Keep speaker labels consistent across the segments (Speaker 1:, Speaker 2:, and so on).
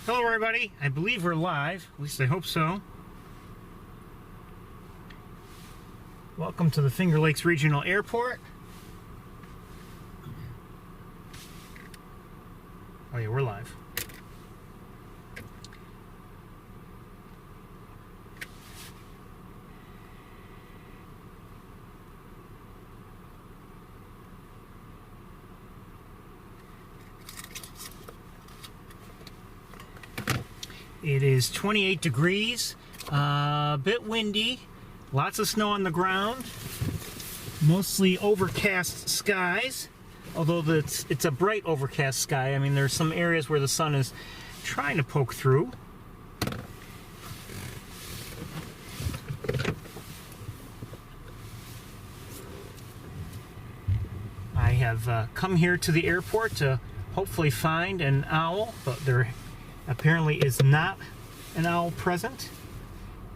Speaker 1: Hello everybody, I believe we're live, at least I hope so. Welcome to the Finger Lakes Regional Airport. Oh yeah, we're live. It is 28 degrees, a bit windy, lots of snow on the ground, mostly overcast skies, although it's a bright overcast sky. I mean, there's some areas where the sun is trying to poke through. I have come here to the airport to hopefully find an owl, but there apparently is not an owl present.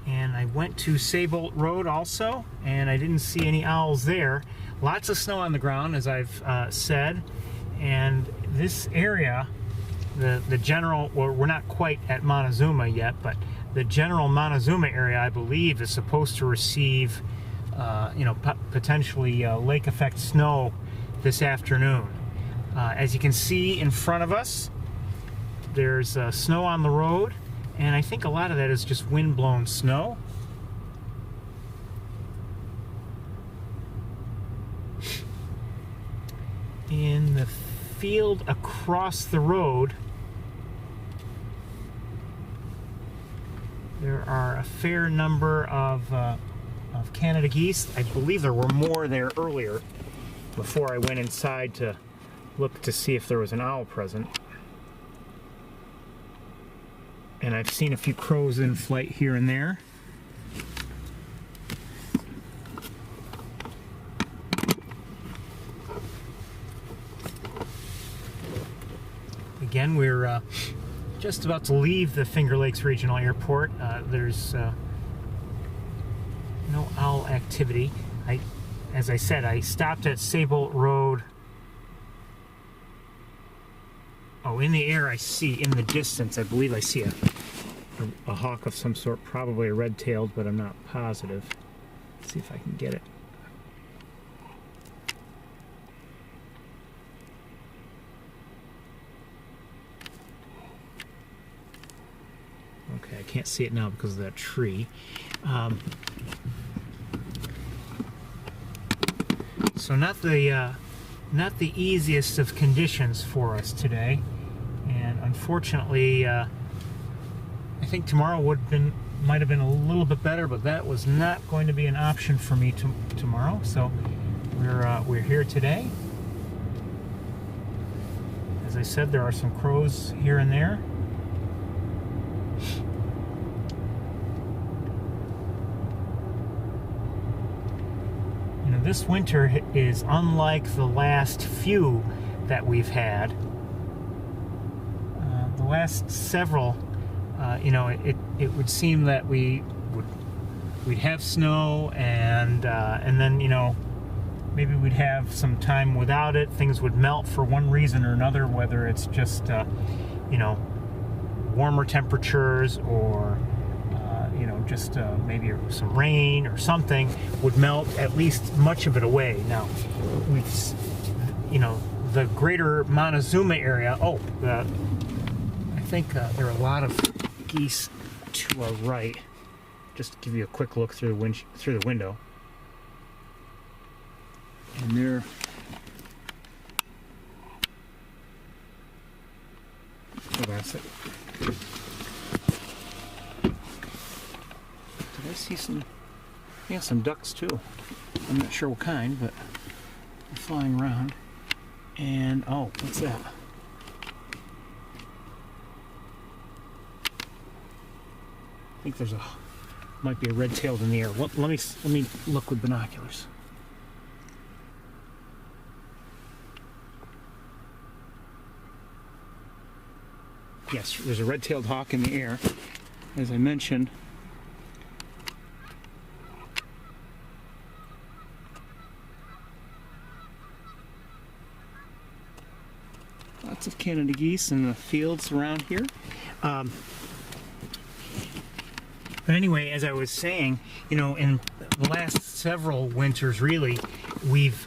Speaker 1: And I went to Saybolt Road also, and I didn't see any owls there. Lots of snow on the ground, as I've said. And this area, the general, well, we're not quite at Montezuma yet, but the general Montezuma area, I believe, is supposed to receive, potentially lake effect snow this afternoon. As you can see in front of us, there's snow on the road, and I think a lot of that is just wind-blown snow. In the field across the road, there are a fair number of Canada geese. I believe there were more there earlier before I went inside to look to see if there was an owl present. And I've seen a few crows in flight here and there. Again, we're just about to leave the Finger Lakes Regional Airport. There's no owl activity. As I said, I stopped at Saybolt Road. Oh, in the air I see, in the distance, I believe I see a hawk of some sort, probably a red-tailed, but I'm not positive. Let's see if I can get it. Okay, I can't see it now because of that tree. So not the easiest of conditions for us today, and unfortunately I think tomorrow might have been a little bit better, but that was not going to be an option for me tomorrow. So we're here today. As I said, there are some crows here and there. This winter is unlike the last few that we've had. The last several, it would seem that we'd have snow, and then maybe we'd have some time without it. Things would melt for one reason or another, whether it's just warmer temperatures or just maybe some rain or something would melt at least much of it away. Now, the greater Montezuma area, I think there are a lot of geese to our right. Just to give you a quick look through the window. And they're hold on a second. I see some ducks too. I'm not sure what kind, but they're flying around. And oh, what's that? I think might be a red-tailed in the air. Let me look with binoculars. Yes, there's a red-tailed hawk in the air, as I mentioned. Lots of Canada geese in the fields around here. But anyway, as I was saying, you know, in the last several winters, really, we've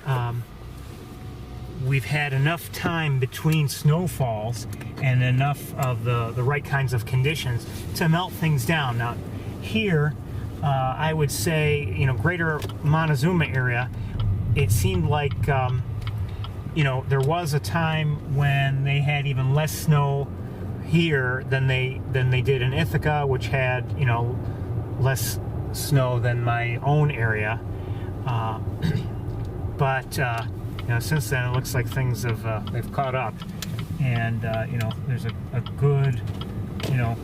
Speaker 1: had enough time between snowfalls and enough of the right kinds of conditions to melt things down. Now, here, I would say, you know, greater Montezuma area, it seemed like, you know, there was a time when they had even less snow here than they did in Ithaca, which had, you know, less snow than my own area. But you know, since then it looks like things have they've caught up, and you know, there's a good, you know,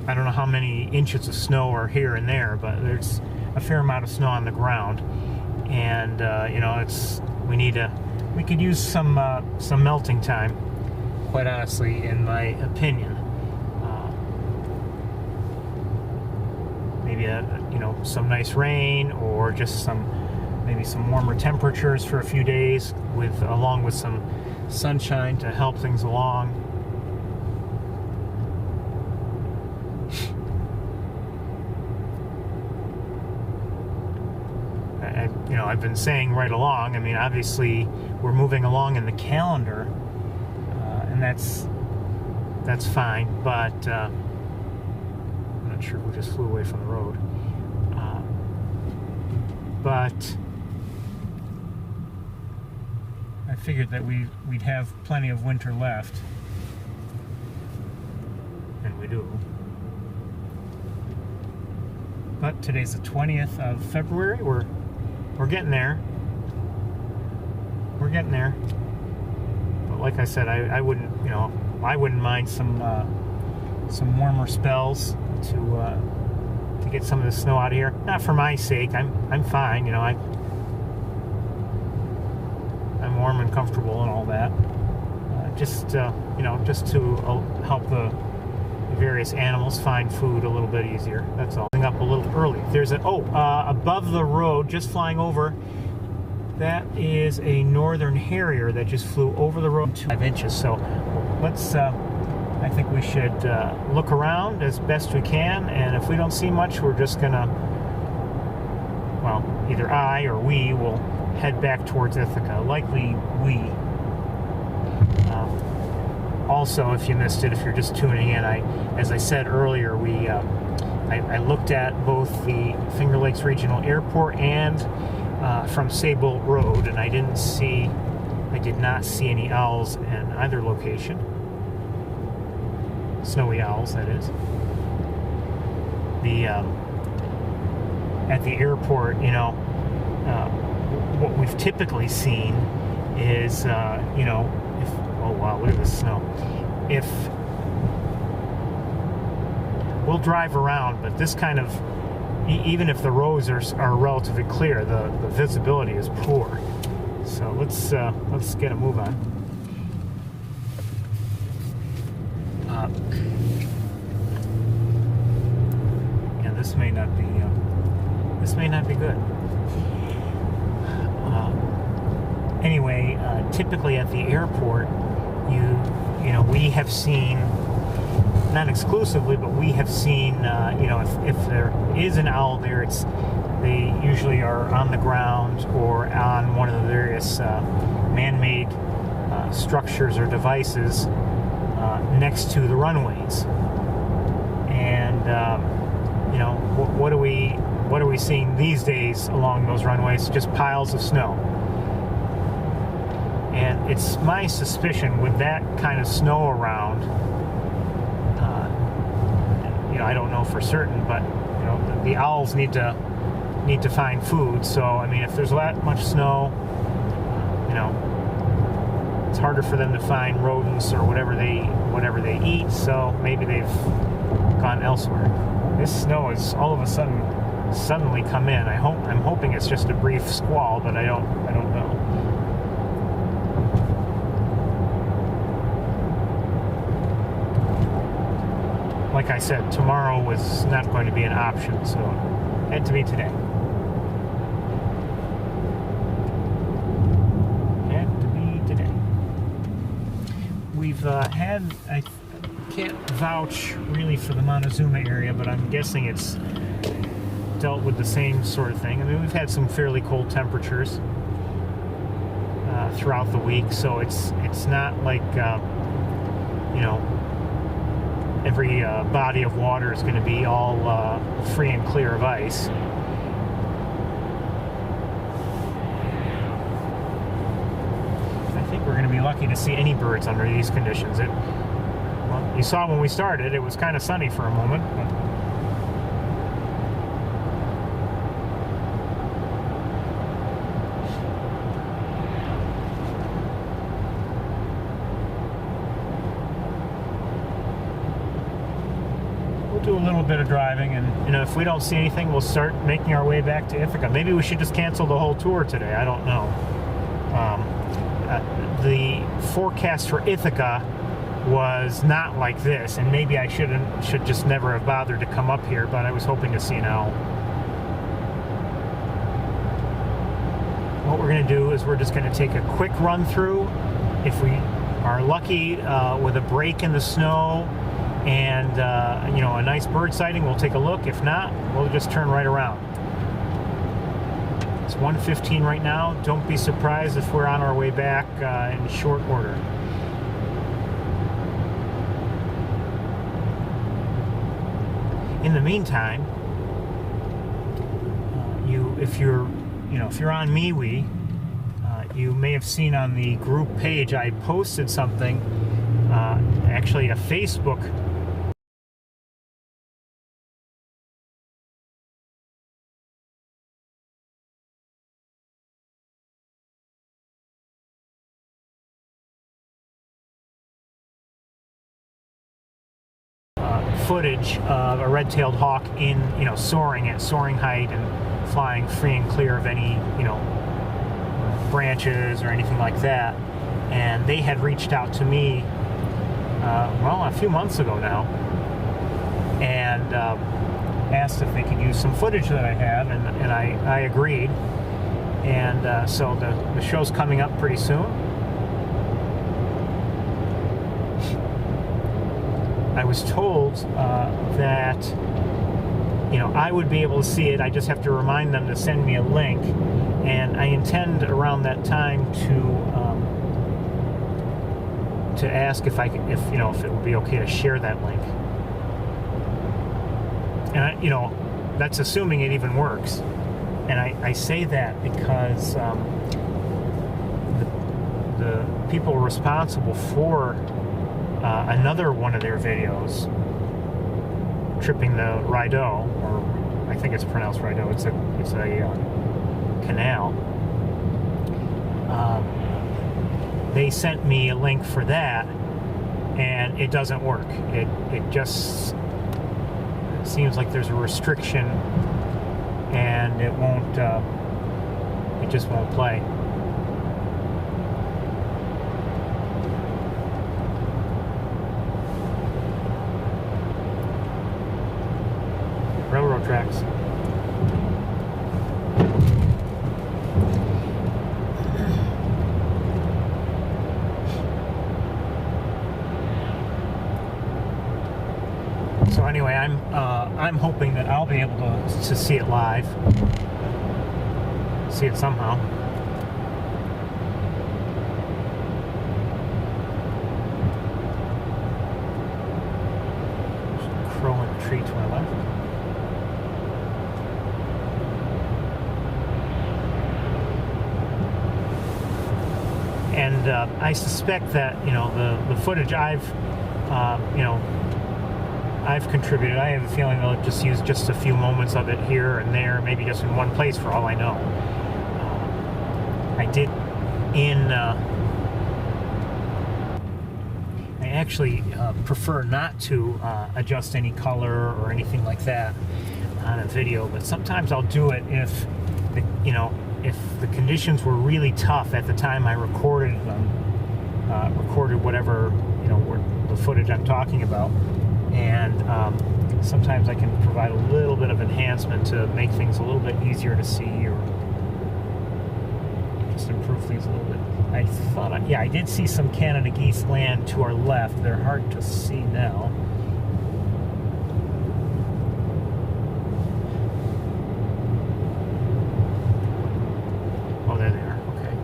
Speaker 1: I don't know how many inches of snow are here and there, but there's a fair amount of snow on the ground, and you know, we could use some melting time, quite honestly, in my opinion. Maybe you know, some nice rain, or just maybe some warmer temperatures for a few days, along with some sunshine to help things along. You know, I've been saying right along, I mean, obviously we're moving along in the calendar, and that's fine, but I'm not sure who just flew away from the road. But I figured that we'd have plenty of winter left, and we do. But today's the 20th of February. We're getting there. We're getting there. But like I said, I wouldn't, you know, I wouldn't mind some warmer spells to get some of the snow out of here. Not for my sake. I'm fine. You know, I'm warm and comfortable and all that. Just you know, just to help the various animals find food a little bit easier. That's all. Up a little early. There's above the road, just flying over. That is a northern harrier that just flew over the road 5 inches. So let's. I think we should look around as best we can, and if we don't see much, we're just gonna, well, either I or we will head back towards Ithaca. Likely we. Also, if you missed it, if you're just tuning in, as I said earlier, I looked at both the Finger Lakes Regional Airport and from Sable Road, and I did not see any owls in either location. Snowy owls, that is. At the airport, you know, what we've typically seen is, you know, oh wow, look at this snow. If we'll drive around, but this kind of, even if the roads are relatively clear, the visibility is poor. So let's get a move on. Yeah, this may not be good. Anyway, typically at the airport, you know, we have seen, not exclusively, but we have seen, you know, if there is an owl there, they usually are on the ground or on one of the various man-made structures or devices next to the runways. And you know, what are we seeing these days along those runways? Just piles of snow. And it's my suspicion, with that kind of snow around, you know, I don't know for certain, but you know, the owls need to find food. So I mean, if there's that much snow, you know, it's harder for them to find rodents or whatever they eat. So maybe they've gone elsewhere. This snow is all of a sudden suddenly come in. I'm hoping it's just a brief squall, but I don't know. Like I said, tomorrow was not going to be an option, so it had to be today. Had to be today. We've had, I can't vouch really for the Montezuma area, but I'm guessing it's dealt with the same sort of thing. I mean, we've had some fairly cold temperatures throughout the week, so it's not like you know, every body of water is going to be all free and clear of ice. I think we're going to be lucky to see any birds under these conditions. Well, you saw when we started, it was kind of sunny for a moment, but do a little bit of driving, and if we don't see anything, we'll start making our way back to Ithaca. Maybe we should just cancel the whole tour today. I don't know. The forecast for Ithaca was not like this, and maybe I should just never have bothered to come up here, but I was hoping to see an owl. What we're going to do is we're just going to take a quick run through. If we are lucky with a break in the snow and a nice bird sighting, we'll take a look. If not, we'll just turn right around. It's 1:15 right now. Don't be surprised if we're on our way back in short order. In the meantime, if you're on MeWe, you may have seen on the group page I posted something, actually a Facebook footage of a red-tailed hawk in soaring at soaring height and flying free and clear of any branches or anything like that. And they had reached out to me a few months ago now, and asked if they could use some footage that I have, and I agreed. And so the show's coming up pretty soon. I was told that I would be able to see it. I just have to remind them to send me a link, and I intend around that time to ask if it would be okay to share that link. And that's assuming it even works. And I say that because the people responsible for another one of their videos, tripping the Rideau, or I think it's pronounced Rideau. It's a canal. They sent me a link for that, and it doesn't work. It seems like there's a restriction, and it just won't play. Railroad tracks. So anyway, I'm hoping that I'll be able to see it live, see it somehow. There's a crow in a tree to my left. And I suspect that the footage I've contributed, I have a feeling they'll just use just a few moments of it here and there, maybe just in one place for all I know. I actually prefer not to adjust any color or anything like that on a video, but sometimes I'll do it if the conditions were really tough at the time I recorded them, whatever the footage I'm talking about, and sometimes I can provide a little bit of enhancement to make things a little bit easier to see, or just improve things a little bit. I thought, yeah, I did see some Canada geese land to our left. They're hard to see now. Oh, there they are. Okay.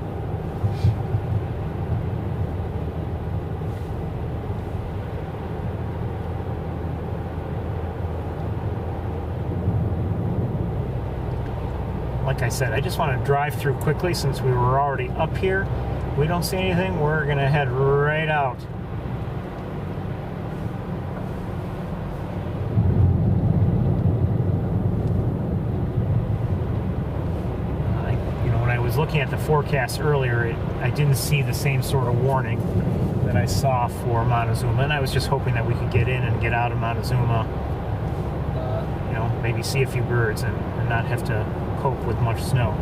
Speaker 1: Like I said, I just want to drive through quickly since we were already up here. If we don't see anything, we're going to head right out. When I was looking at the forecast earlier, I didn't see the same sort of warning that I saw for Montezuma, and I was just hoping that we could get in and get out of Montezuma, maybe see a few birds and not have to cope with much snow.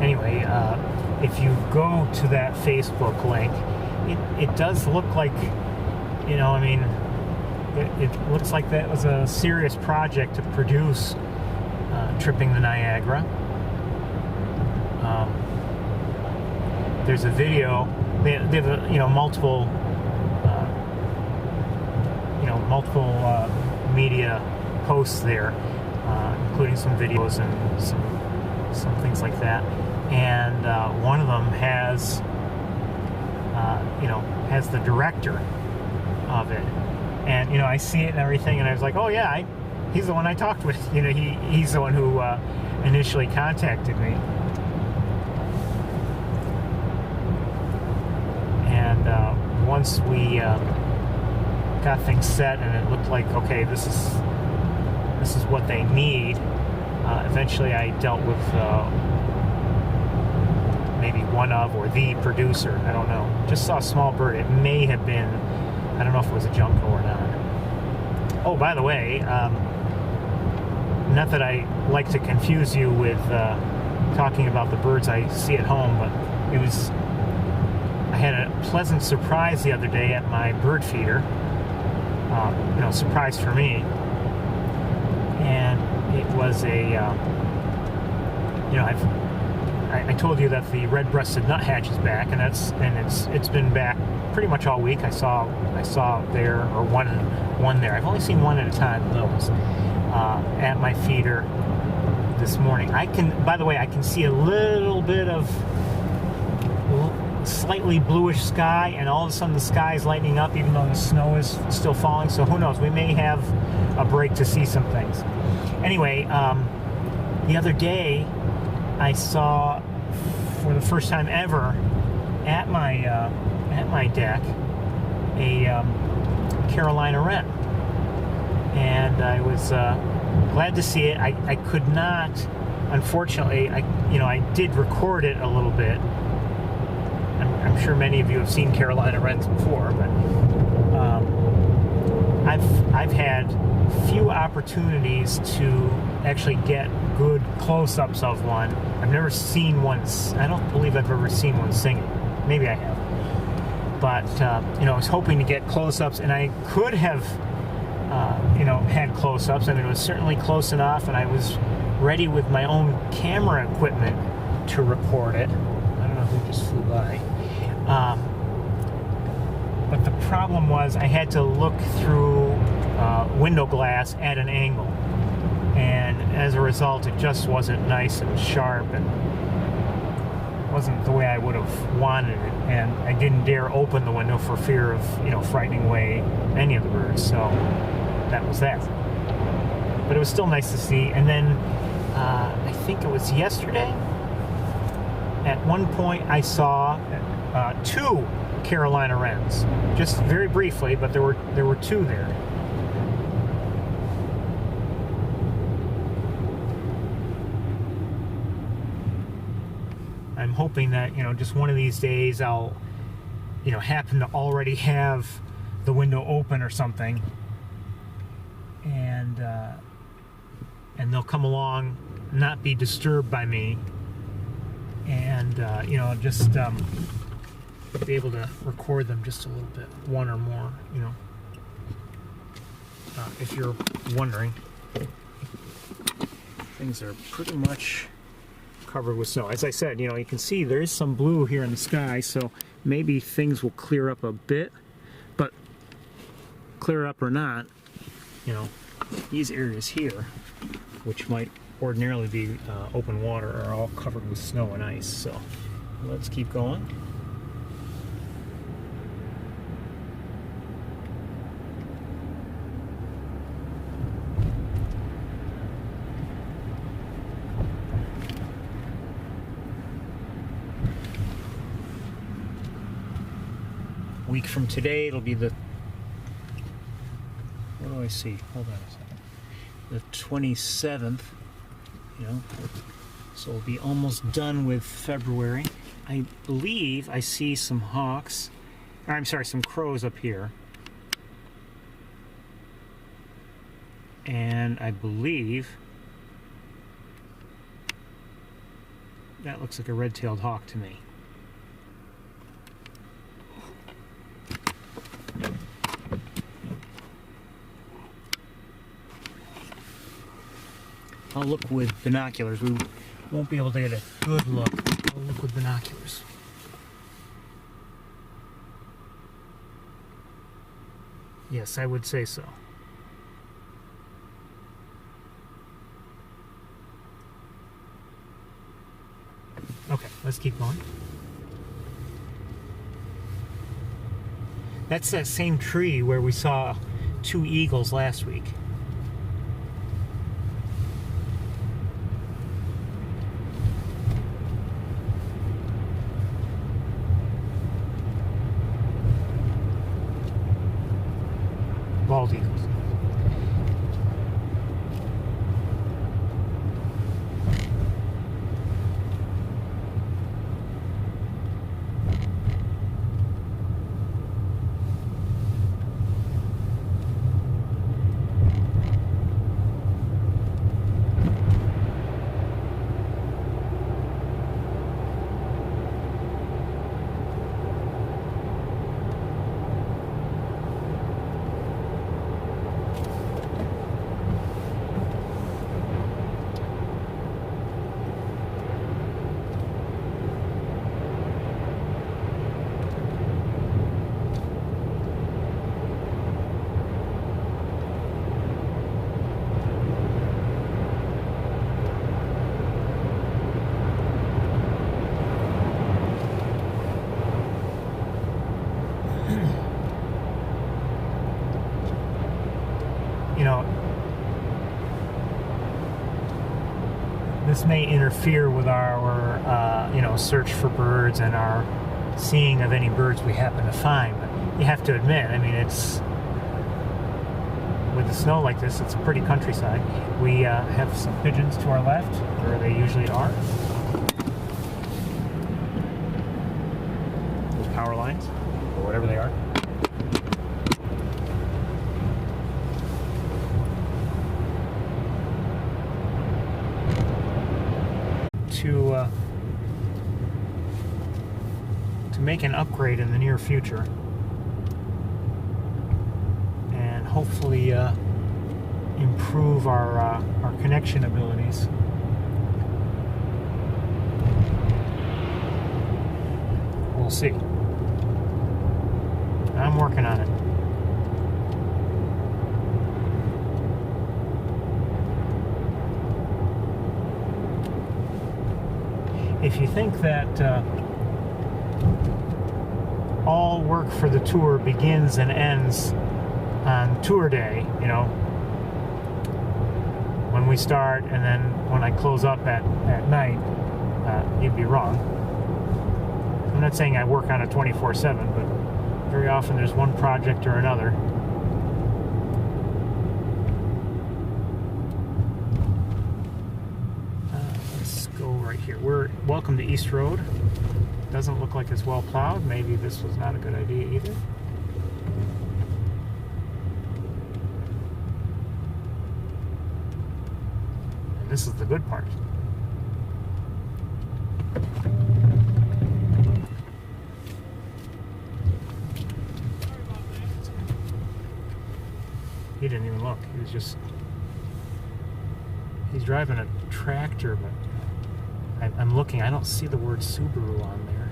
Speaker 1: Anyway, if you go to that Facebook link, it does look like, it looks like that was a serious project to produce Tripping the Niagara. There's a video. They have multiple media posts there, including some videos and some things like that. And one of them has the director of it, and I see it and everything, and I was like, oh yeah, he's the one I talked with. He's the one who initially contacted me, and once we got things set and it looked like, okay, this is what they need. Eventually I dealt with maybe one of or the producer. I don't know. Just saw a small bird. It may have been, I don't know if it was a junco or not. Oh, by the way, not that I like to confuse you with talking about the birds I see at home, but I had a pleasant surprise the other day at my bird feeder. Surprise for me. And it was I told you that the red-breasted nuthatch is back, and it's been back pretty much all week. I saw there, or one there. I've only seen one at a time of those at my feeder this morning. By the way, I can see a little bit of slightly bluish sky, and all of a sudden the sky is lightening up even though the snow is still falling, so who knows, we may have a break to see some things. Anyway, the other day I saw, for the first time ever, at my deck, a Carolina wren, and I was glad to see it. I could not, unfortunately, I did record it a little bit. I'm sure many of you have seen Carolina wrens before, but I've had few opportunities to actually get good close-ups of one. I've never seen one. I don't believe I've ever seen one singing. Maybe I have. But I was hoping to get close-ups, and I could have had close-ups. I mean, it was certainly close enough, and I was ready with my own camera equipment to record it. I don't know who just flew by. But the problem was I had to look through window glass at an angle, and as a result it just wasn't nice and sharp, and wasn't the way I would have wanted it, and I didn't dare open the window for fear of frightening away any of the birds. So that was that. But it was still nice to see. And then I think it was yesterday, at one point I saw two Carolina wrens, just very briefly, but there were two there. I'm hoping that, just one of these days I'll, happen to already have the window open or something, and they'll come along, not be disturbed by me, and just be able to record them just a little bit, one or more, if you're wondering. Things are pretty much covered with snow. As I said, you can see there is some blue here in the sky, so maybe things will clear up a bit, but clear up or not, these areas here, which might ordinarily be open water, are all covered with snow and ice. So let's keep going. A week from today, it'll be the, what do I see? Hold on a second. The 27th, so we'll be almost done with February. I believe I see some hawks, some crows up here. And I believe that looks like a red-tailed hawk to me. I'll look with binoculars. We won't be able to get a good look. I'll look with binoculars. Yes, I would say so. Okay, let's keep going. That's that same tree where we saw 2 eagles last week. Bald eagles. This may interfere with our, search for birds and our seeing of any birds we happen to find. But you have to admit, it's, with the snow like this, it's a pretty countryside. We have some pigeons to our left, where they usually are. Those power lines, or whatever they are. To make an upgrade in the near future, and hopefully improve our connection abilities. We'll see. I'm working on it. If you think that all work for the tour begins and ends on tour day, when we start and then when I close up at night, you'd be wrong. I'm not saying I work on it 24/7, but very often there's one project or another. Let's go right right here. Welcome to East Road. Doesn't look like it's well plowed. Maybe this was not a good idea either. And this is the good part. He didn't even look. He was just... He's driving a tractor, but I'm looking. I don't see the word Subaru on there.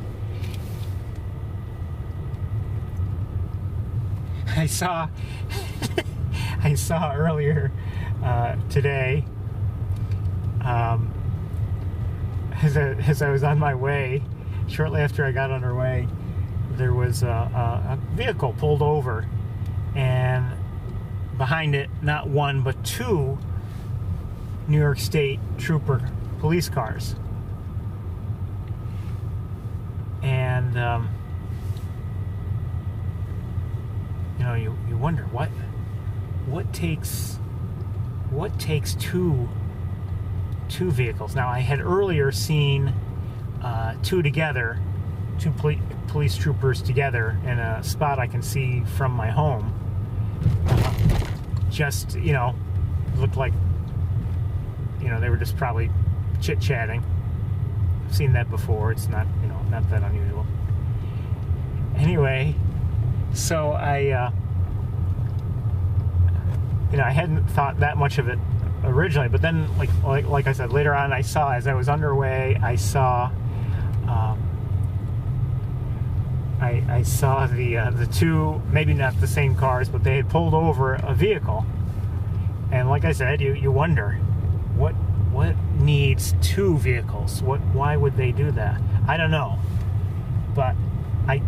Speaker 1: I saw earlier today, as I was on my way, shortly after I got underway, there was a vehicle pulled over, and behind it, not one but two New York State Trooper police cars. And you wonder what takes two vehicles. Now, I had earlier seen two together, two police troopers together in a spot I can see from my home. Just, looked like, they were just probably chit-chatting. I've seen that before. It's not, not that unusual. Anyway, so I hadn't thought that much of it originally, but then, like I said, later on, as I was underway, I saw the two, maybe not the same cars, but they had pulled over a vehicle. And like I said, you wonder, what needs two vehicles? Why would they do that? I don't know. But I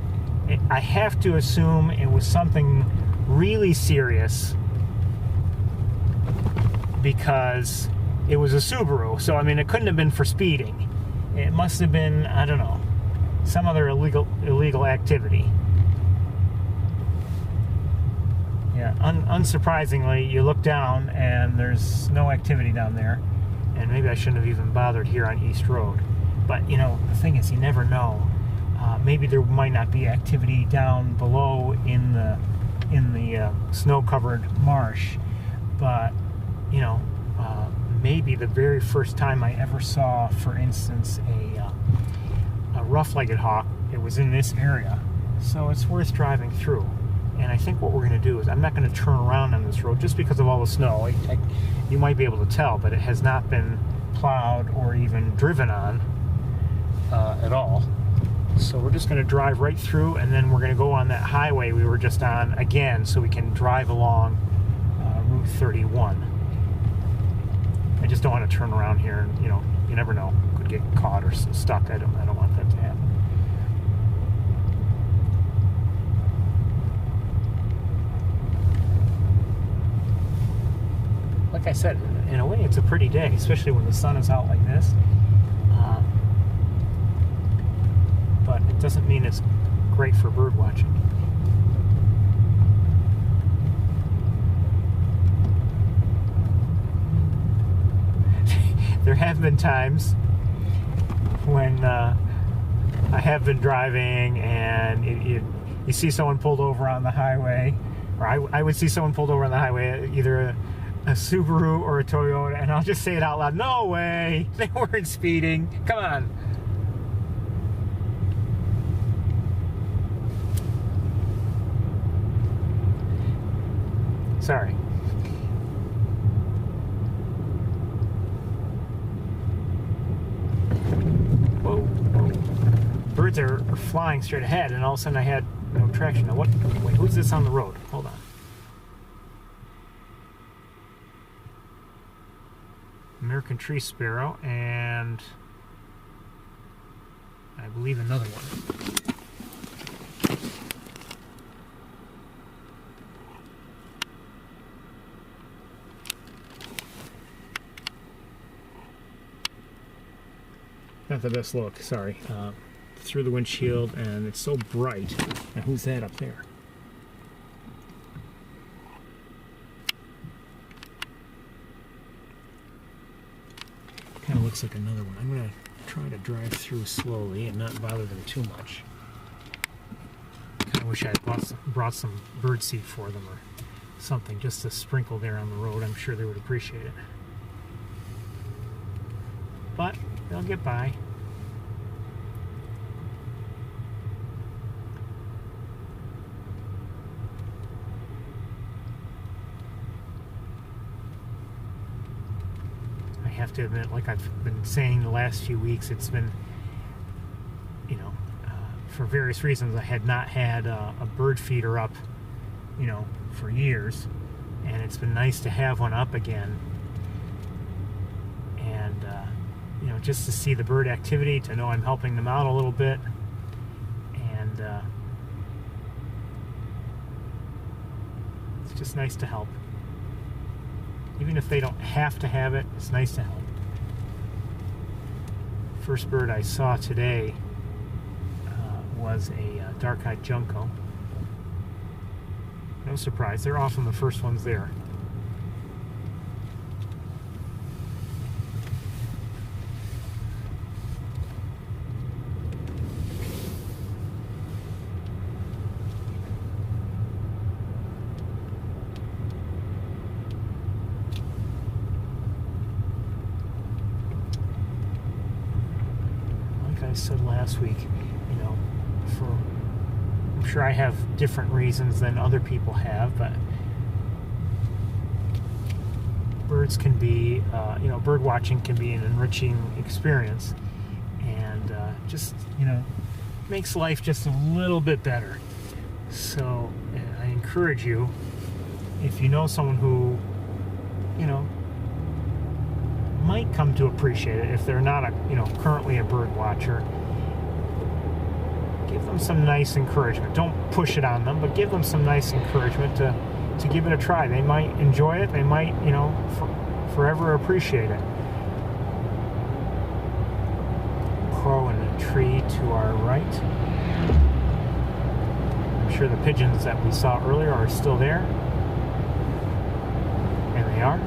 Speaker 1: have to assume it was something really serious, because it was a Subaru. So, it couldn't have been for speeding. It must have been, I don't know, some other illegal activity. Yeah, unsurprisingly, you look down and there's no activity down there. And maybe I shouldn't have even bothered here on East Road. But, the thing is, you never know. Maybe there might not be activity down below in the snow-covered marsh. But, maybe the very first time I ever saw, for instance, a rough-legged hawk, it was in this area. So it's worth driving through. And I think what we're going to do is, I'm not going to turn around on this road just because of all the snow. You might be able to tell, but it has not been plowed or even driven on at all. So we're just going to drive right through, and then we're going to go on that highway we were just on again, so we can drive along Route 31. I just don't want to turn around here, and you never know, could get caught or stuck. I don't want that to happen. Like I said, in a way, it's a pretty day, especially when the sun is out like this. But it doesn't mean it's great for bird watching. There have been times when I have been driving and you see someone pulled over on the highway, or I would see someone pulled over on the highway, either a Subaru or a Toyota, and I'll just say it out loud, no way, they weren't speeding, come on. Sorry. Whoa, whoa. Birds are flying straight ahead, and all of a sudden I had no traction. Now wait, who's this on the road? Hold on. American tree sparrow, and I believe another one. Not the best look, sorry. Through the windshield, and it's so bright. Now, who's that up there? kind of looks like another one. I'm going to try to drive through slowly and not bother them too much. Kind of wish I had brought some bird seed for them or something just to sprinkle there on the road. I'm sure they would appreciate it. But they'll get by. I have to admit, like I've been saying the last few weeks, it's been, you know, for various reasons, I had not had a bird feeder up, you know, for years, and it's been nice to have one up again. And you know, just to see the bird activity, to know I'm helping them out a little bit, and it's just nice to help. Even if they don't have to have it, it's nice to help. First bird I saw today was a dark-eyed junco. No surprise, they're often the first ones there. Like I said last week, you know, I'm sure I have different reasons than other people have, but birds can be, you know, bird watching can be an enriching experience, and just, you know, makes life just a little bit better. So I encourage you, if you know someone who, you know, might come to appreciate it, if they're not currently a bird watcher, give them some nice encouragement. Don't push it on them, but give them some nice encouragement to give it a try. They might enjoy it. They might, you know, forever appreciate it. Crow in a tree to our right. I'm sure the pigeons that we saw earlier are still there. And they are.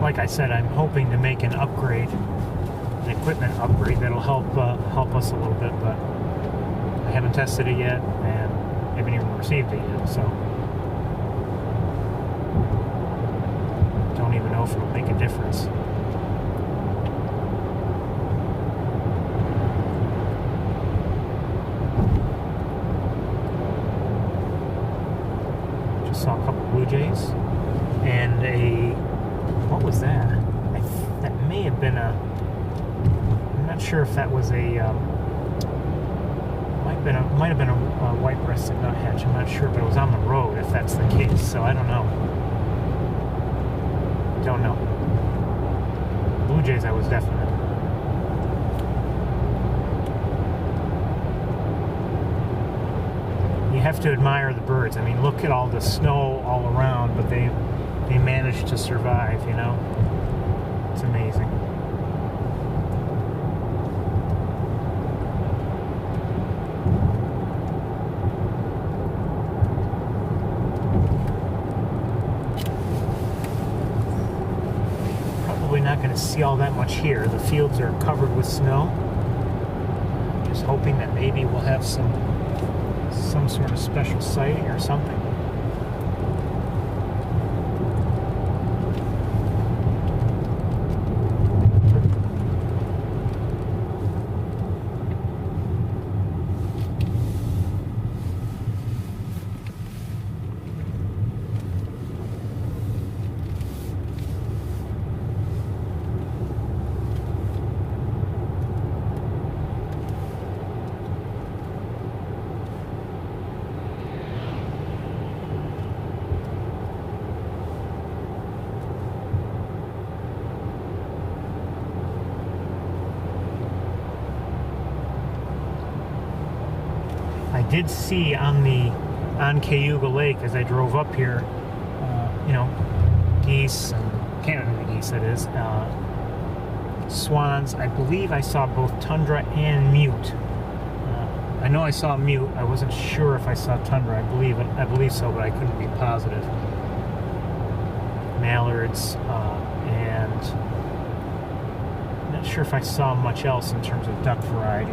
Speaker 1: Like I said, I'm hoping to make an equipment upgrade that'll help us a little bit, but I haven't tested it yet and haven't even received it yet, so don't even know if it'll make a difference. Just saw a couple blue jays and what was that? That may have been I'm not sure if that was might have been a white-breasted nuthatch. I'm not sure, but it was on the road if that's the case, so I don't know. Don't know. Blue jays, I was definite. You have to admire the birds. I mean, look at all the snow all around, but they managed to survive, you know? It's amazing. Probably not going to see all that much here. The fields are covered with snow. Just hoping that maybe we'll have some sort of special sighting or something. did see on Cayuga Lake as I drove up here, geese and Canada geese, that is, swans. I believe I saw both tundra and mute. I know I saw mute. I wasn't sure if I saw tundra. I believe so, but I couldn't be positive. Mallards, and I'm not sure if I saw much else in terms of duck variety.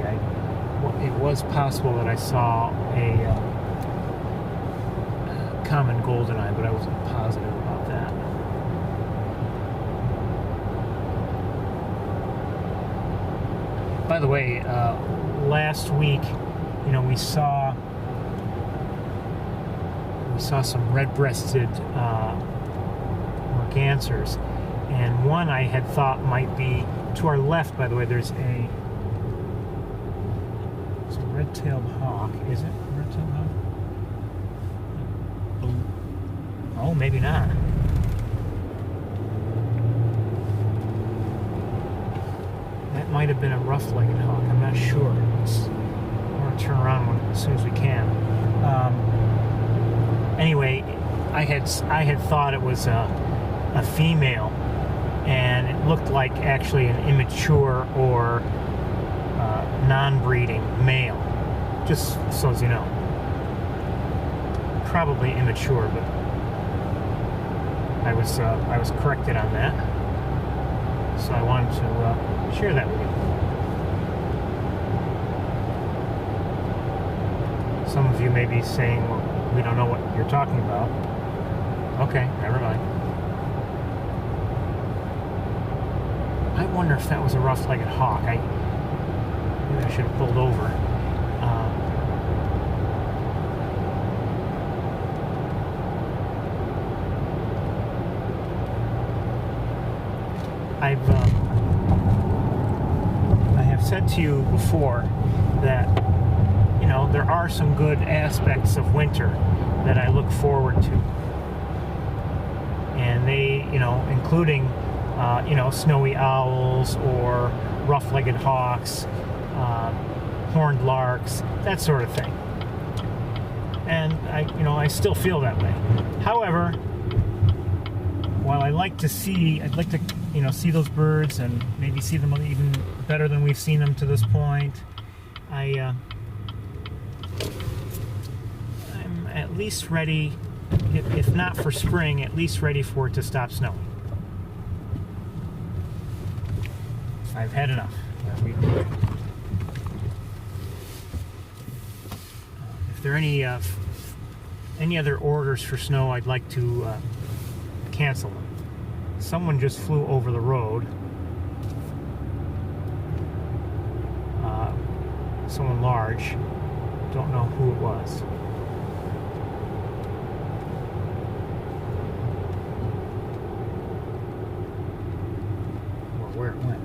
Speaker 1: It was possible that I saw a common goldeneye, but I wasn't positive about that. By the way, last week, we saw some red-breasted mergansers, and one I had thought might be to our left. By the way, there's a red-tailed hawk. Is it a red-tailed hawk? Oh, maybe not. That might have been a rough-legged hawk. I'm not sure. I want to turn around as soon as we can. Anyway, I had thought it was a female, and it looked like actually an immature or non-breeding male. Just so as you know, probably immature, but I was corrected on that. So I wanted to share that with you. Some of you may be saying, well, we don't know what you're talking about. Okay, never mind. I wonder if that was a rough-legged hawk. Maybe I should have pulled over. I have said to you before that there are some good aspects of winter that I look forward to, and they including snowy owls or rough-legged hawks, horned larks, that sort of thing. And I still feel that way. However, while I'd like to see see those birds and maybe see them even better than we've seen them to this point, I'm at least ready, if not for spring, at least ready for it to stop snowing. I've had enough. If there are any other orders for snow, I'd like to cancel them. Someone just flew over the road. Someone large. Don't know who it was. Or where it went.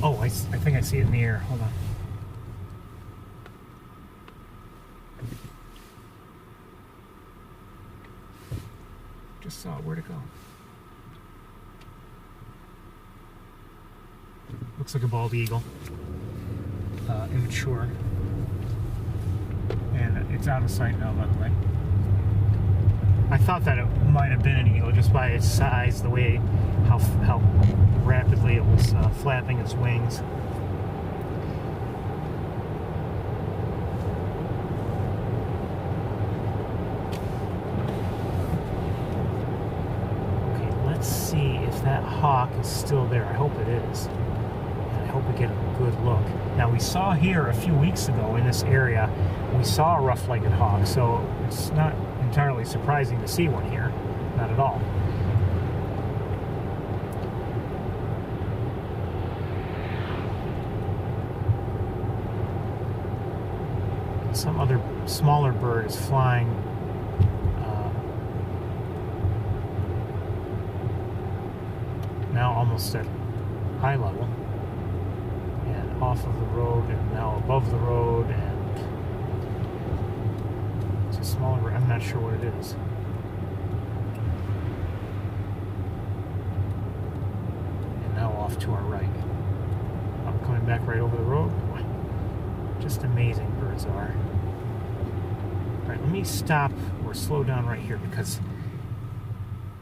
Speaker 1: Oh, I think I see it in the air. Hold on. Just saw it. Where'd it go? Looks like a bald eagle. Immature. And it's out of sight now, by the way. I thought that it might have been an eagle just by its size, the way how rapidly it was flapping its wings. Okay, let's see if that hawk is still there. I hope it is. And I hope we get a good look. Now, we saw here a few weeks ago in this area, we saw a rough-legged hawk, so it's not entirely surprising to see one here. Not at all. Some other smaller bird is flying now almost at eye level and off of the road and now above the road, and it's a smaller bird. I'm not sure what it is. off to our right. Oh, coming back right over the road. Just amazing birds are. All right, let me stop or slow down right here because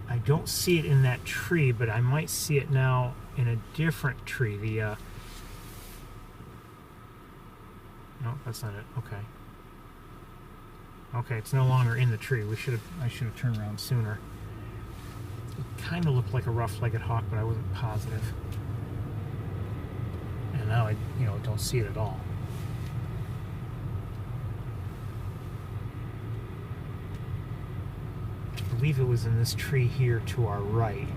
Speaker 1: I don't see it in that tree, but I might see it now in a different tree. No, that's not it. Okay. Okay, it's no longer in the tree. I should have turned around sooner. It kind of looked like a rough-legged hawk, but I wasn't positive. And now I, don't see it at all. I believe it was in this tree here to our right.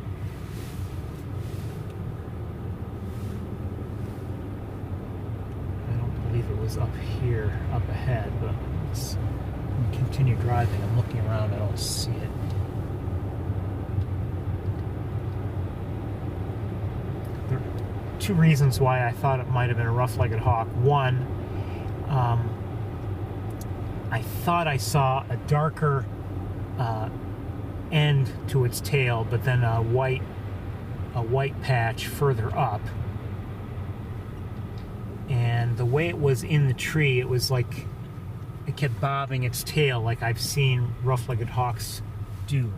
Speaker 1: I don't believe it was up here, up ahead, but let's continue driving. I'm looking around, I don't see it. There are two reasons why I thought it might have been a rough-legged hawk. One, I thought I saw a darker end to its tail, but then a white patch further up. And the way it was in the tree, it was like it kept bobbing its tail like I've seen rough-legged hawks do.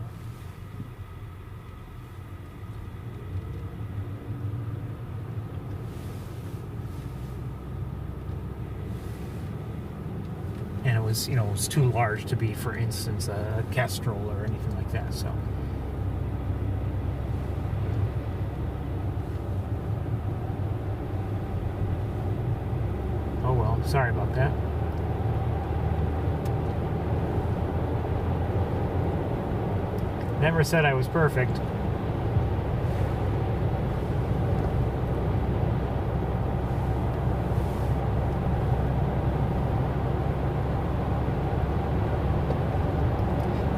Speaker 1: And it was, it was too large to be, for instance, a kestrel or anything like that, so. Oh well, sorry about that. Never said I was perfect.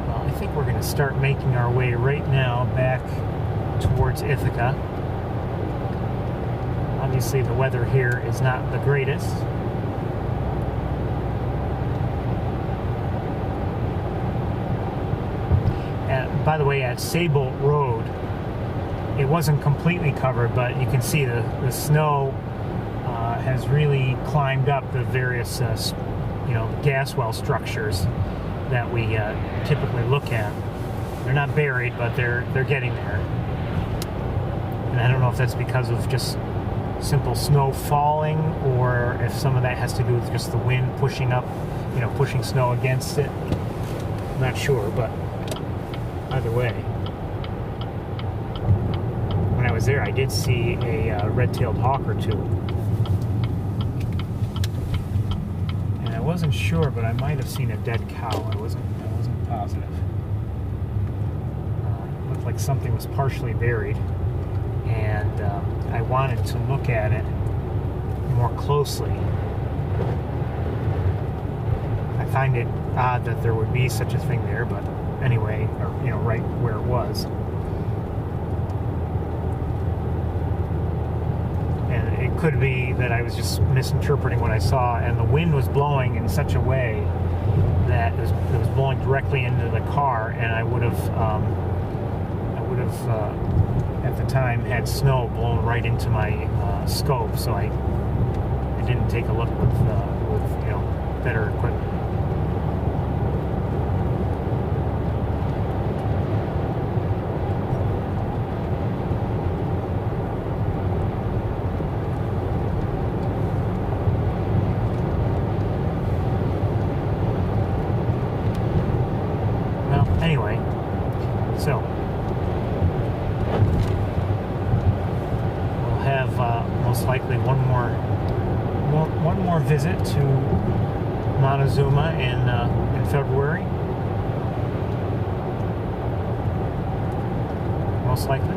Speaker 1: Well, I think we're going to start making our way right now back towards Ithaca. Obviously, the weather here is not the greatest. By the way, at Sable Road, it wasn't completely covered, but you can see the snow has really climbed up the various, gas well structures that we typically look at. They're not buried, but they're getting there. And I don't know if that's because of just simple snow falling, or if some of that has to do with just the wind pushing up, pushing snow against it. I'm not sure, but either way, when I was there, I did see a red-tailed hawk or two. And I wasn't sure, but I might have seen a dead cow. I wasn't positive. It looked like something was partially buried, and I wanted to look at it more closely. I find it odd that there would be such a thing there, but anyway, right where it was. And it could be that I was just misinterpreting what I saw, and the wind was blowing in such a way that it was blowing directly into the car, and I would have at the time had snow blown right into my scope, so I didn't take a look with better equipment. Anyway, so we'll have most likely one more visit to Montezuma in February, most likely.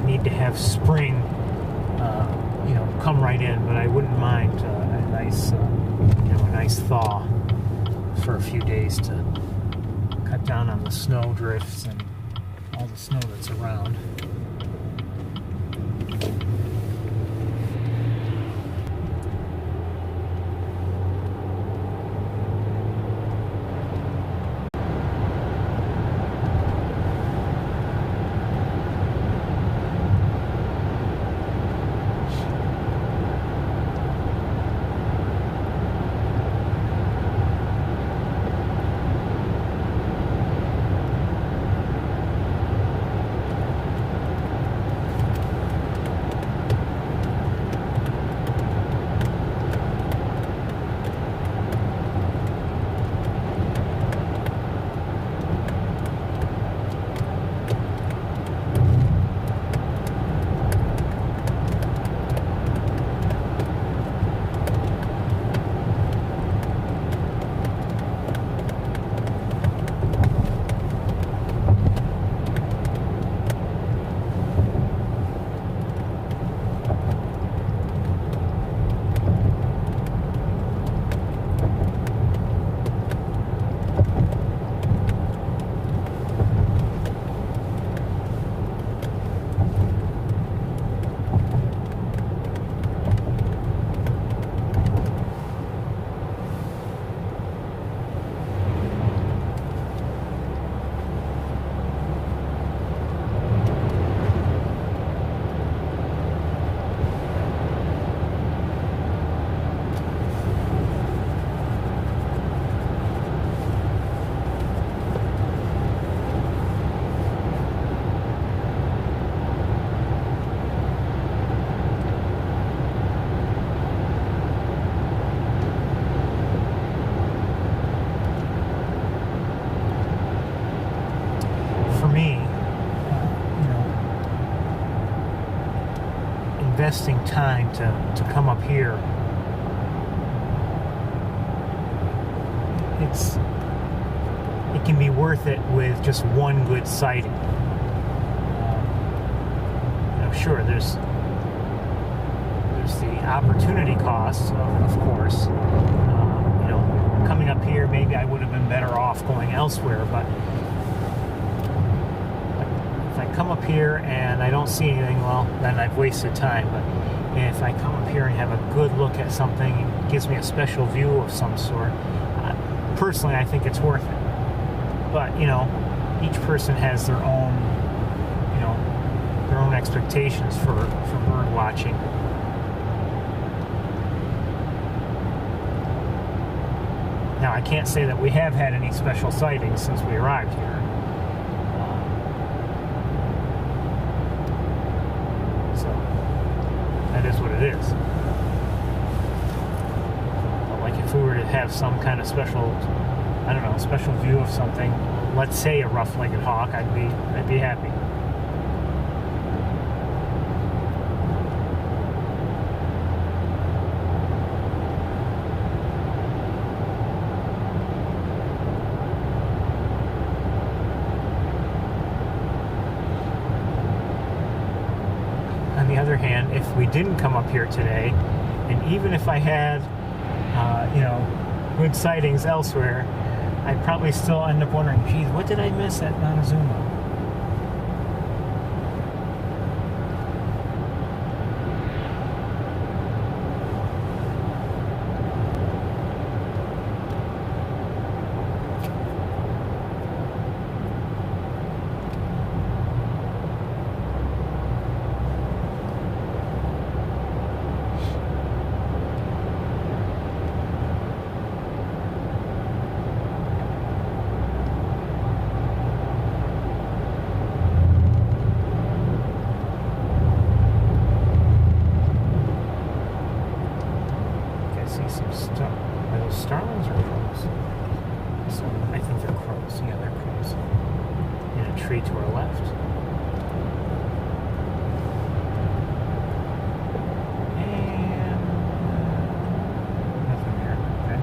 Speaker 1: need to have spring, come right in. But I wouldn't mind a nice thaw for a few days to cut down on the snow drifts and all the snow that's around. Investing time to come up here, it can be worth it with just one good sighting. Sure, there's the opportunity costs, of course. Coming up here, maybe I would have been better off going elsewhere, but if I come up here and I don't see anything, well, then I've wasted time. But if I come up here and have a good look at something, it gives me a special view of some sort, personally, I think it's worth it. But, each person has their own expectations for bird watching. Now, I can't say that we have had any special sightings since we arrived here. So, that is what it is. But like if we were to have some kind of special view of something, let's say a rough-legged hawk, I'd be happy. On the other hand, if we didn't come up here today, and even if I had, good sightings elsewhere, I'd probably still end up wondering, geez, what did I miss at Montezuma? Are those starlings or crows? So I think they're crows. Yeah, they're crows. And a tree to our left. And nothing there. Okay.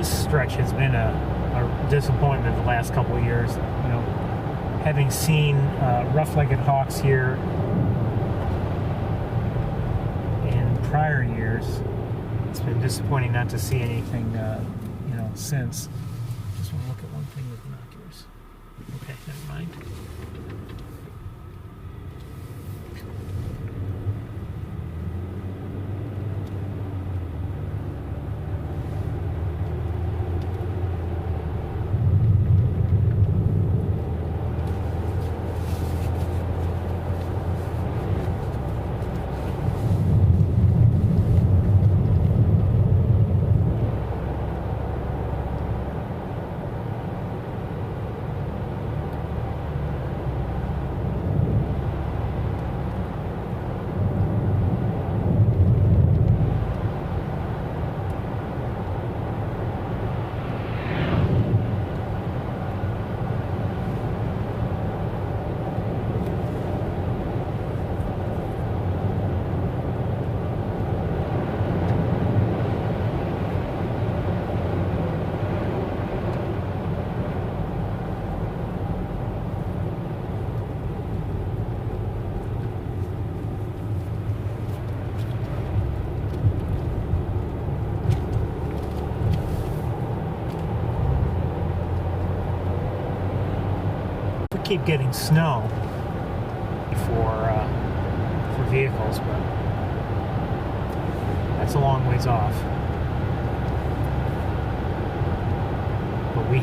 Speaker 1: this stretch has been a disappointment the last couple of years. You know, having seen rough-legged hawks here in prior years, it's been disappointing not to see anything, you know, since. Just want to look at one thing with binoculars. Okay, never mind. Keep getting snow for vehicles, but that's a long ways off. But we've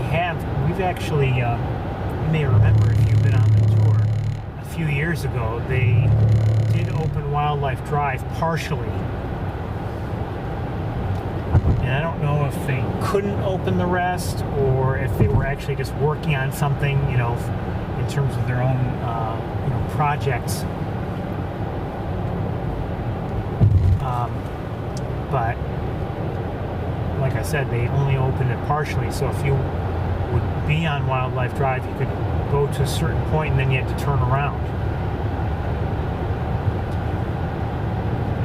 Speaker 1: actually, you may remember if you've been on the tour a few years ago, they did open Wildlife Drive partially. And I don't know if they couldn't open the rest or if they were actually just working on something, you know, in terms of their own, you know, projects. But like I said, they only opened it partially. So if you would be on Wildlife Drive, you could go to a certain point and then you had to turn around.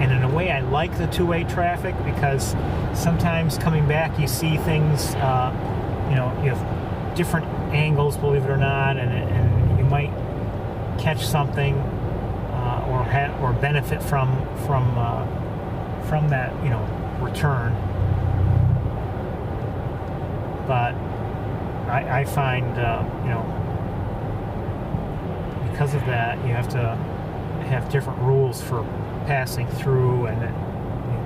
Speaker 1: And in a way, I like the two-way traffic because sometimes coming back, you see things, you know, you have different angles, believe it or not, and you might catch something or benefit from that, you know, return. But I find, you know, because of that, you have to have different rules for passing through, and it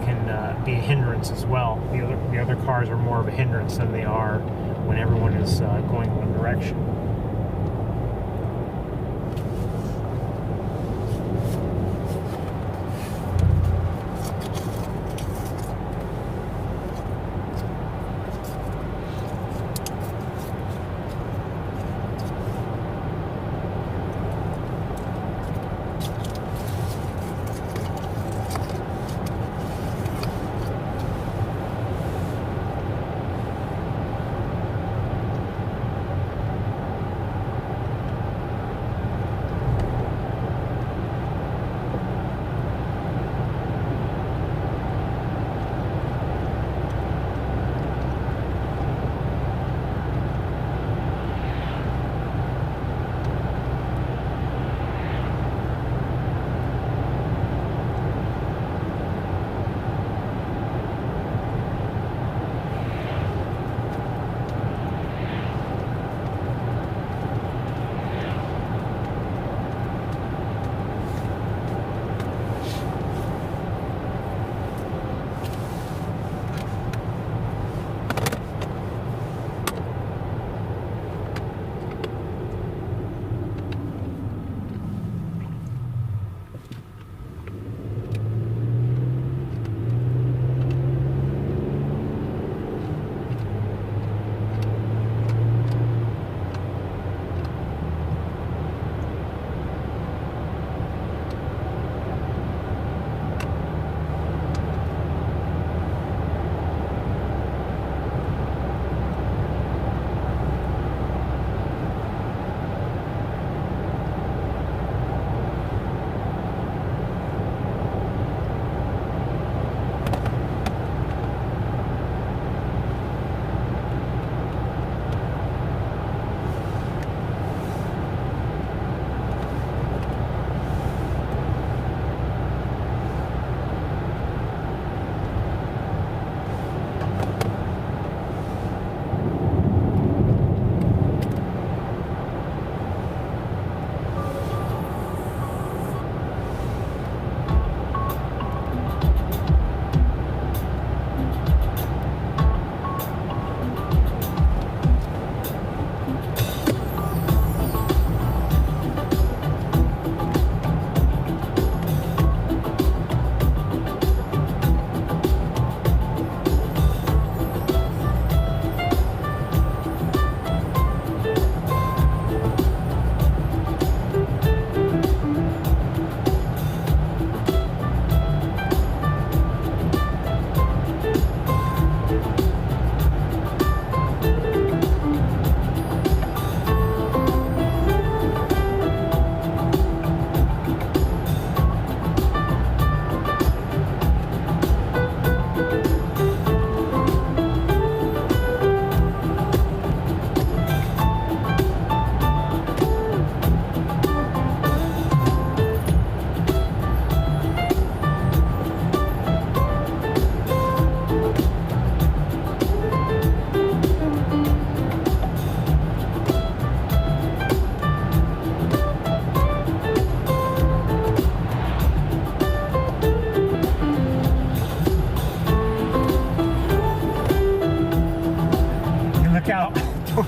Speaker 1: can be a hindrance as well. The other cars are more of a hindrance than they are when everyone is going one direction.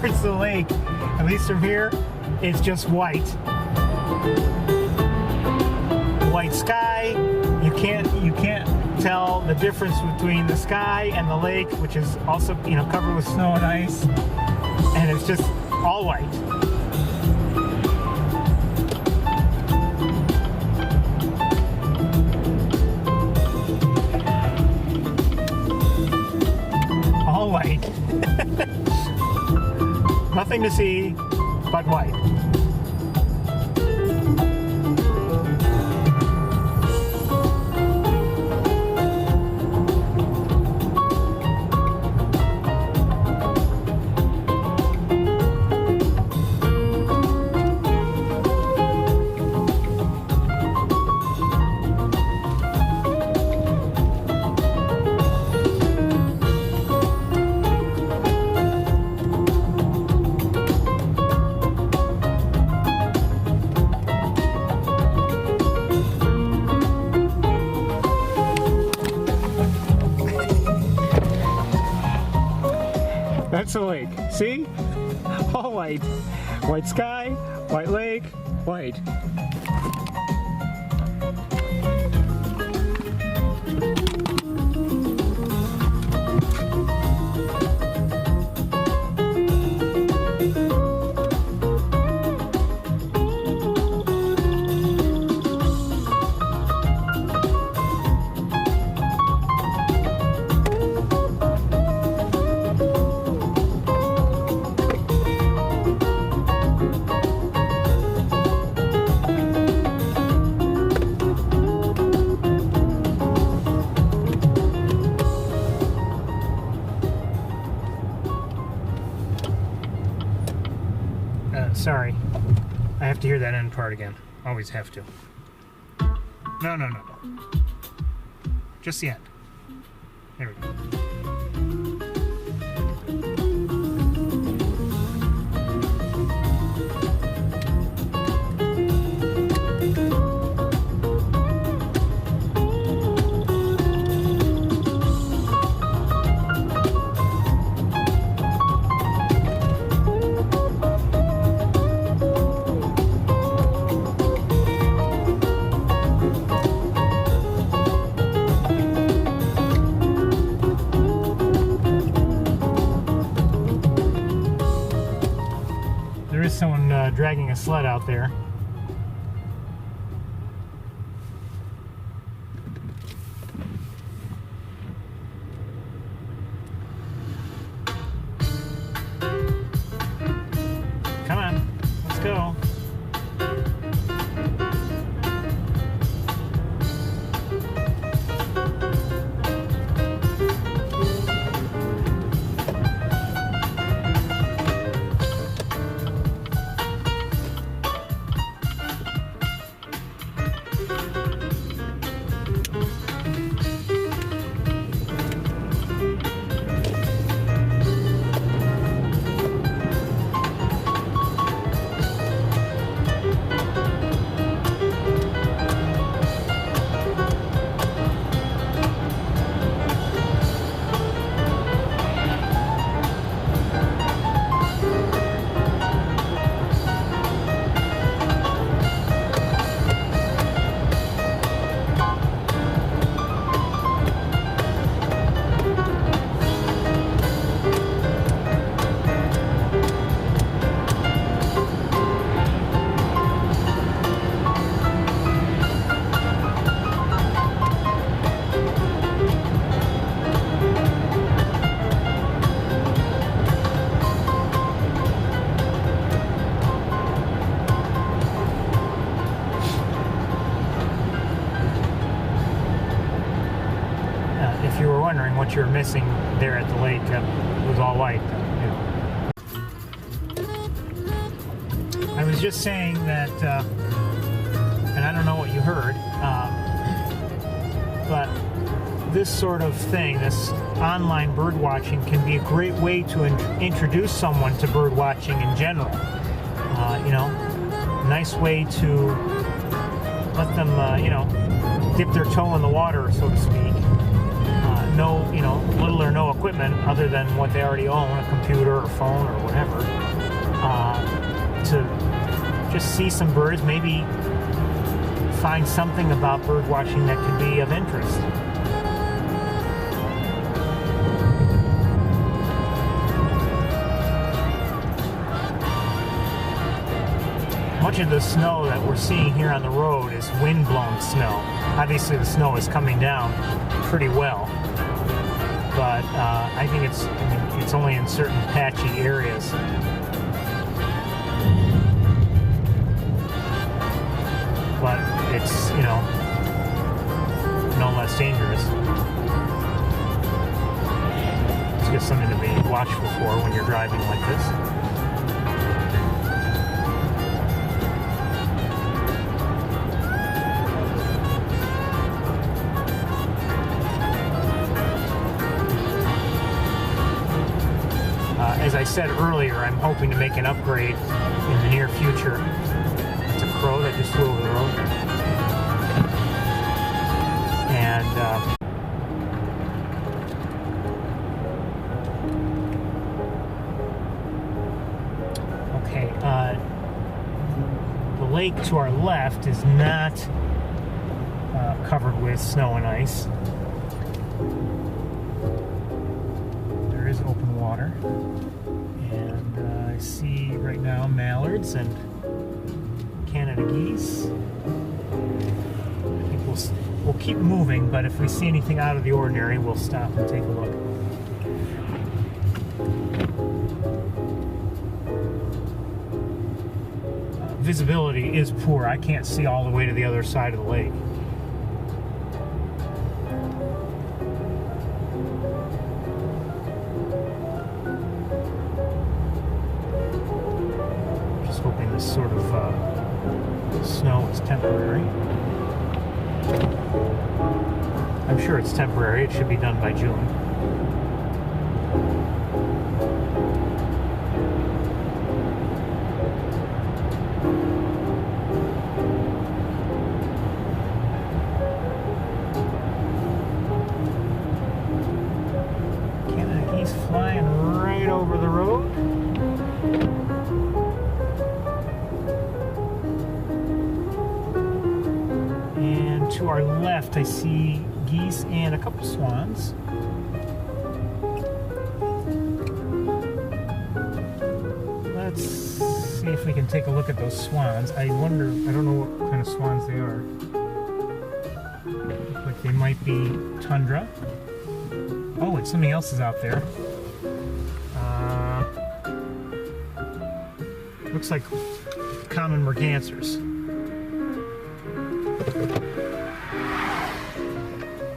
Speaker 1: towards the lake, at least from here, it's just white. White sky. You can't tell the difference between the sky and the lake, which is also, you know, covered with snow and ice, and it's just all white. All white. Nothing to see but white. That's the lake. See? All white. White sky, white lake, white. Sorry, I have to hear that end part again. Always have to. No. Just the end. There we go. There is someone dragging a sled out there. Come on, let's go. If you were wondering what you were missing there at the lake, it was all white. I was just saying that, and I don't know what you heard, but this sort of thing, this online bird watching, can be a great way to introduce someone to bird watching in general. You know, nice way to let them, you know, dip their toe in the water, so to speak. Know, you know, little or no equipment other than what they already own, a computer or phone or whatever, to just see some birds, maybe find something about bird watching that could be of interest. Much of the snow that we're seeing here on the road is wind-blown snow. Obviously the snow is coming down pretty well, but I think it's only in certain patchy areas. But it's, you know, no less dangerous. It's just something to be watchful for when you're driving like this. As I said earlier, I'm hoping to make an upgrade in the near future. It's a crow that just flew over the road. And okay, the lake to our left is not covered with snow and ice. There is open water. And I see right now mallards and Canada geese. I think we'll keep moving, but if we see anything out of the ordinary, we'll stop and take a look. Visibility is poor. I can't see all the way to the other side of the lake. Hoping this sort of snow is temporary. I'm sure it's temporary. It should be done by June. Canada geese flying right over the road. To our left, I see geese and a couple swans. Let's see if we can take a look at those swans. I wonder, I don't know what kind of swans they are. Look like they might be tundra. Oh, and something else is out there. Looks like common mergansers.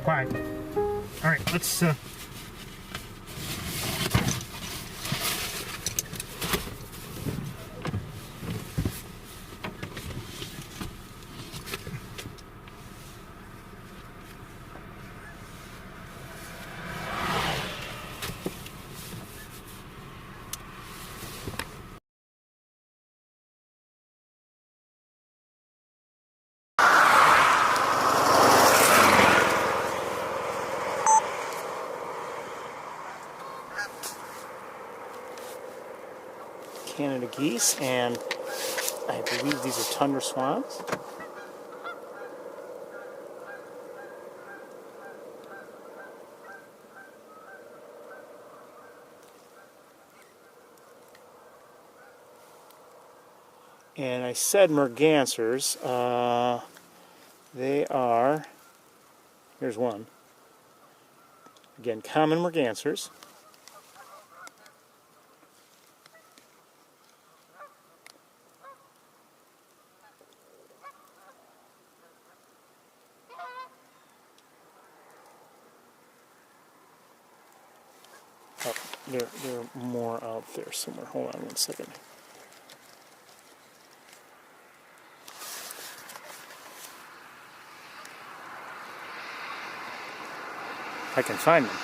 Speaker 1: Quiet. All right, let's Canada geese, and I believe these are tundra swans. And I said mergansers. They are, here's one. Again, common mergansers. Oh, there are more out there somewhere. Hold on one second. I can find them.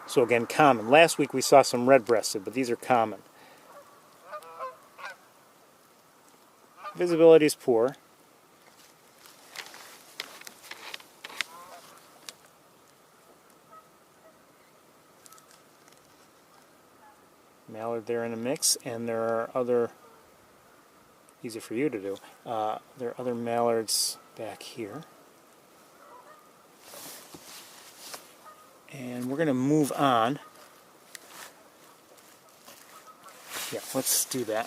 Speaker 1: So again, common. Last week we saw some red-breasted, but these are common. visibility is poor. Mallard there in the mix, and there are other, easy for you to do, there are other mallards back here. And we're going to move on. Yeah, let's do that.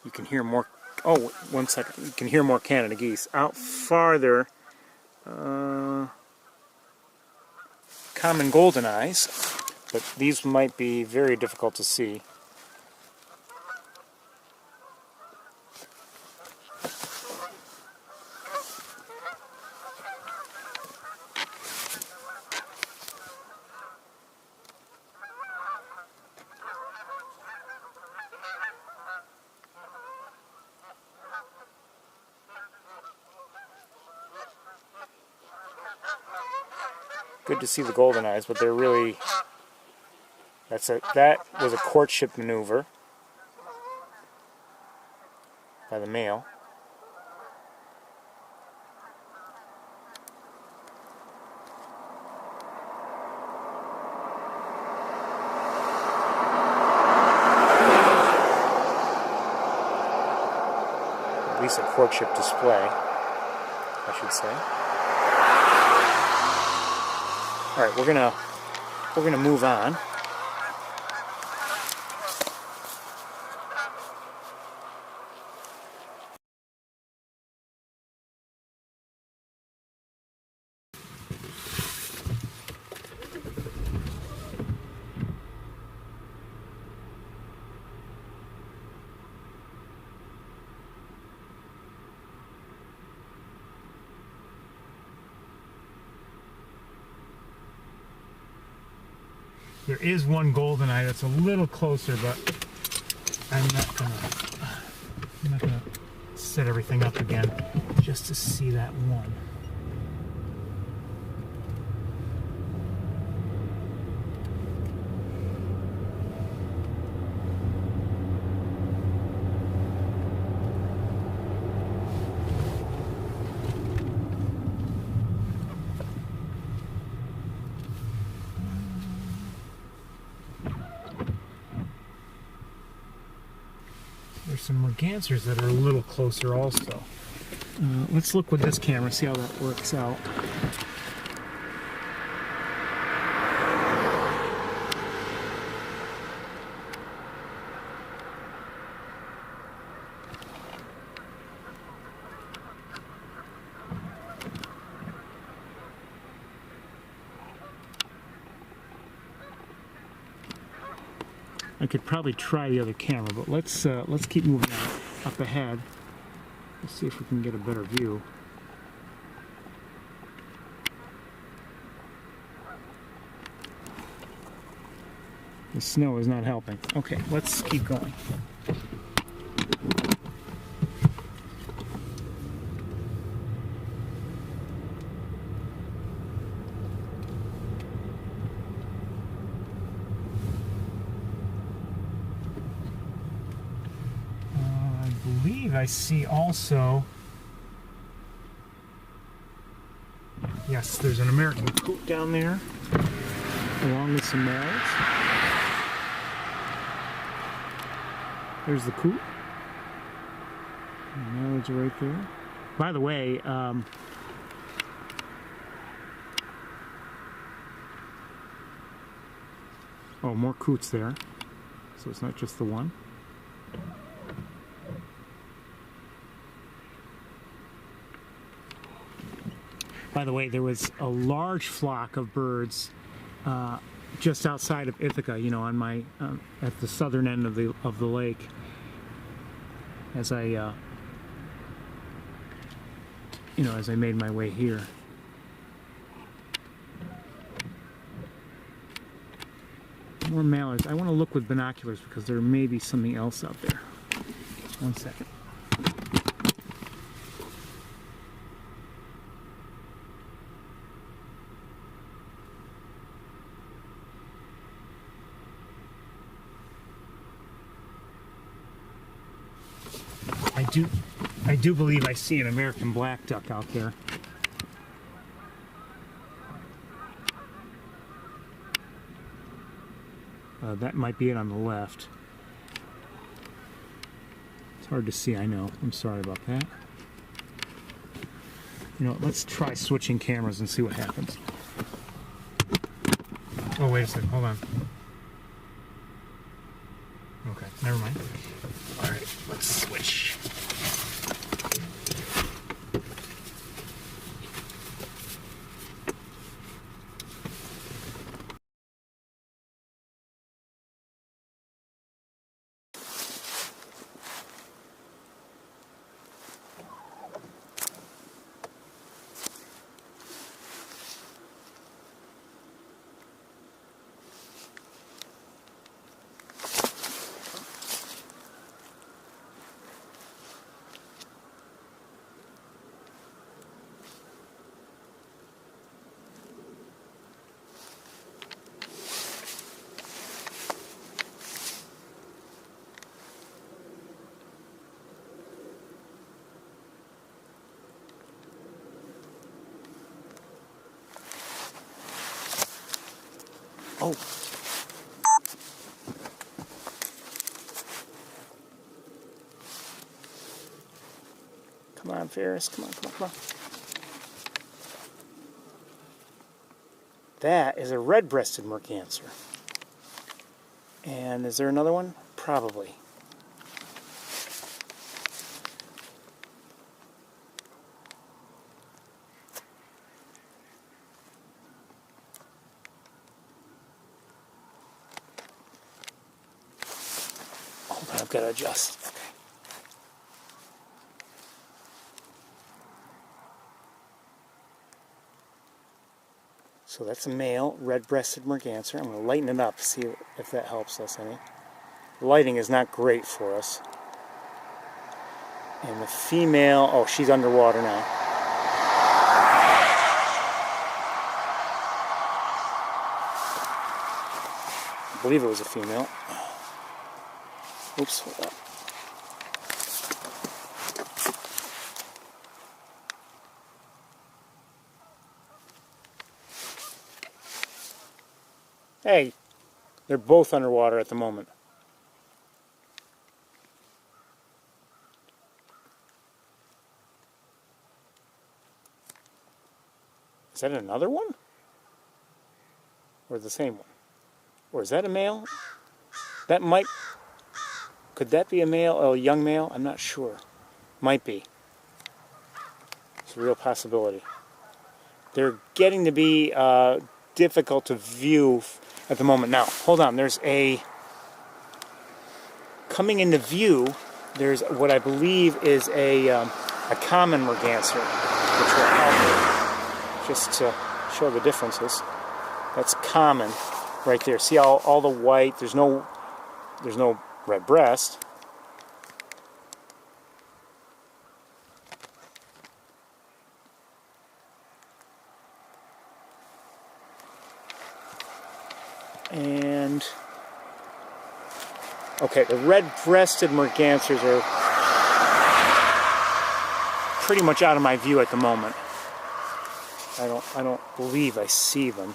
Speaker 1: You can hear more, oh, 1 second, you can hear more Canada geese. Out farther, common golden eyes, but these might be very difficult to see. Good to see the golden eyes, but they're really, that was a courtship maneuver by the male. At least a courtship display, I should say. All right, we're gonna move on. There is one goldeneye that's a little closer, but I'm not gonna set everything up again just to see that one. There's some mergansers that are a little closer also. Let's look with this camera, see how that works out. I could probably try the other camera, but let's keep moving on up ahead. Let's see if we can get a better view. The snow is not helping. Okay, let's keep going. I see also, yes, there's an American coot down there, along with some mallards. There's the coot. The mallards are right there. By the way, oh, more coots there, so it's not just the one. By the way, there was a large flock of birds just outside of Ithaca, you know, on my at the southern end of the lake. As I, you know, as I made my way here. More mallards. I want to look with binoculars because there may be something else out there. 1 second. I do believe I see an American black duck out there. That might be it on the left. It's hard to see, I know. I'm sorry about that. You know, let's try switching cameras and see what happens. Oh, wait a second. Hold on. Okay, never mind. All right, let's switch. Oh. Come on, Ferris. Come on, come on, come on. That is a red-breasted merganser. And is there another one? Probably. Hold on, I've got to adjust. Okay. So that's a male red-breasted merganser. I'm going to lighten it up, see if that helps us any. The lighting is not great for us. And the female, oh, she's underwater now. I believe it was a female. Oops, hold up. Hey, they're both underwater at the moment. Is that another one? Or the same one? Or is that a male? That might... Could that be a male, a young male? I'm not sure. Might be. It's a real possibility. They're getting to be difficult to view at the moment. Now, hold on. There's a... Coming into view, there's what I believe is a common merganser, which will help just to show the differences. That's common right there. See all the white, there's no red breast. And okay, the red-breasted mergansers are pretty much out of my view at the moment. I don't believe I see them.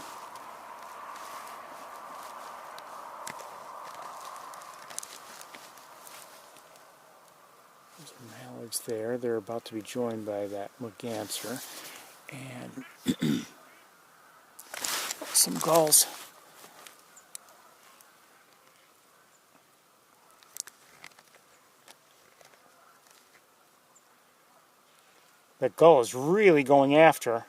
Speaker 1: There's mallards there. They're about to be joined by that merganser. And some gulls. That gull is really going after.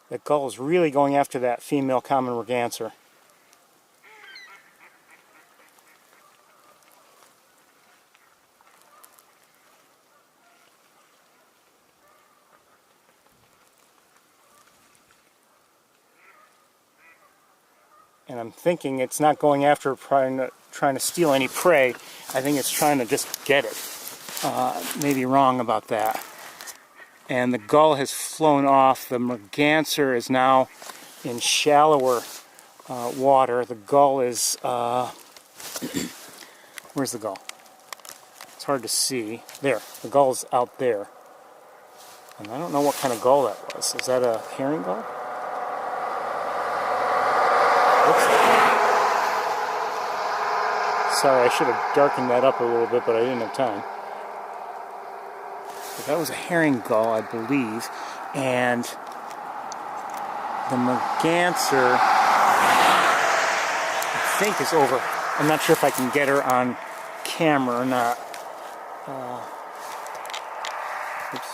Speaker 1: That gull is really going after that female common merganser. And I'm thinking it's not going after trying to steal any prey. I think it's trying to just get it. Maybe wrong about that. And the gull has flown off. The merganser is now in shallower water. The gull is... where's the gull? It's hard to see. There, the gull's out there. And I don't know what kind of gull that was. Is that a herring gull? Sorry, I should have darkened that up a little bit, but I didn't have time. But that was a herring gull, I believe. And the merganser, I think, is over. I'm not sure if I can get her on camera or not. Oops.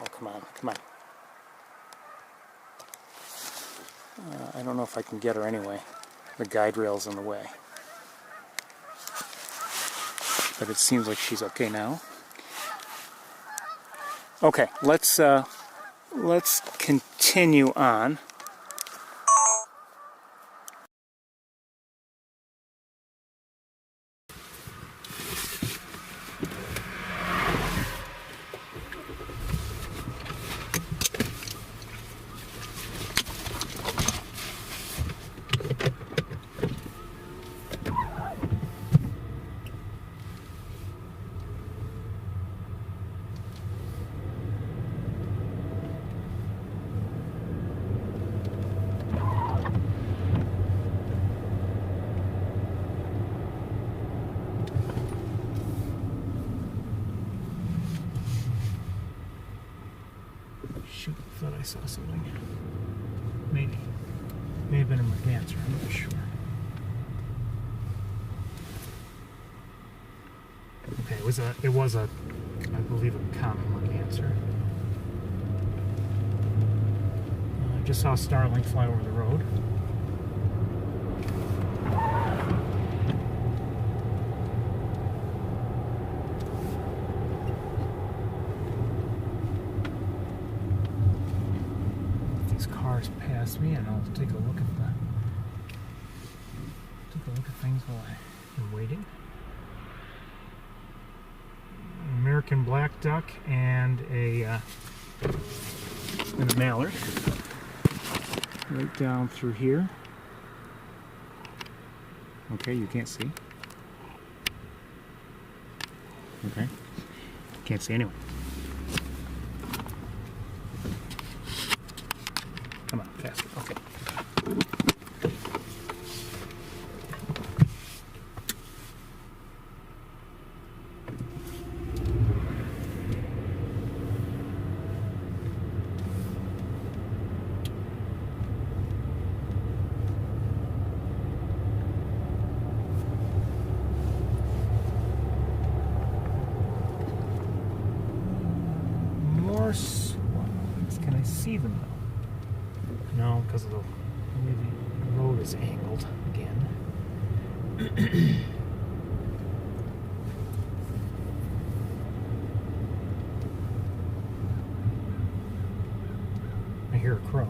Speaker 1: Oh, come on, come on. I don't know if I can get her anyway. The guide rail's in the way. But it seems like she's okay now. Okay, let's continue on. Shoot, I thought I saw something. Maybe. May have been a merganser, I'm not sure. Okay, it was a I believe a common merganser. I just saw a starling fly over the road. Cars past me, and I'll take a look at things while I'm waiting. American black duck and a mallard right down through here. Okay, you can't see. Okay, can't see anyway. Come on, faster. Okay. More swans. Can I see them though? No, because the road is angled again. I hear a crow.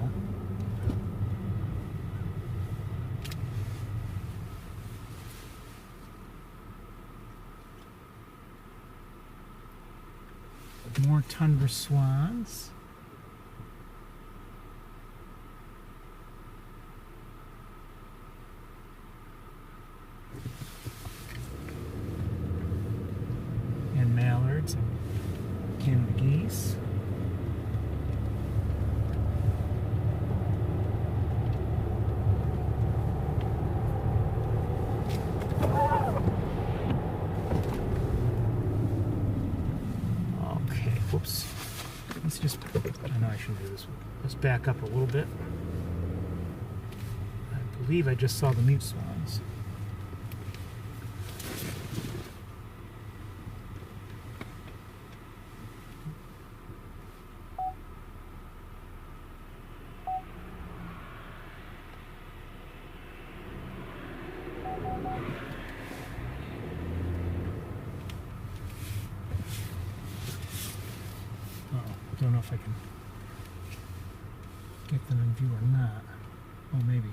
Speaker 1: More tundra swans. And mallards and Canada geese. Okay, whoops. Let's just, I know I shouldn't do this. Let's back up a little bit. I believe I just saw the mute swans. if I can get them in view or not. Oh, maybe.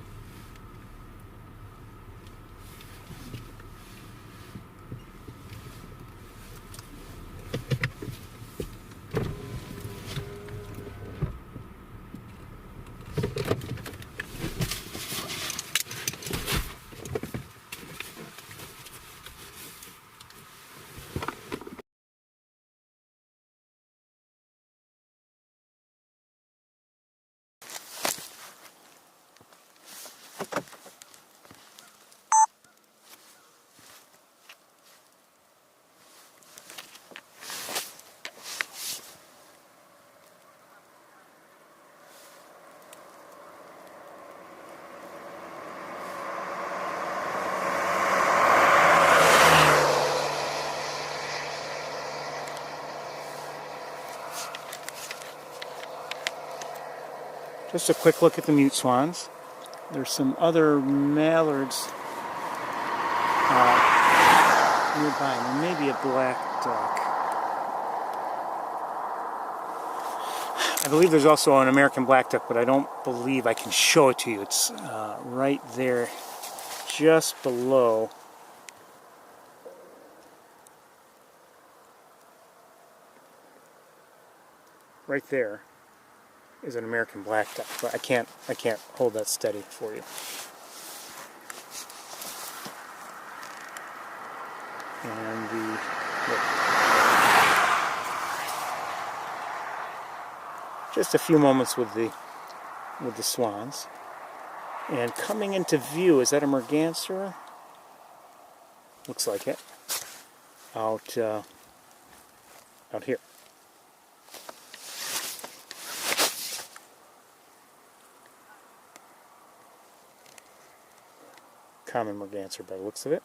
Speaker 1: Just a quick look at the mute swans. There's some other mallards nearby. There may be a black duck. I believe there's also an American black duck, but I don't believe I can show it to you. It's right there, just below. Right there is an American black duck, but I can't hold that steady for you. And just a few moments with the swans. And coming into view, is that a merganser? Looks like it. Out here. Common merganser by the looks of it.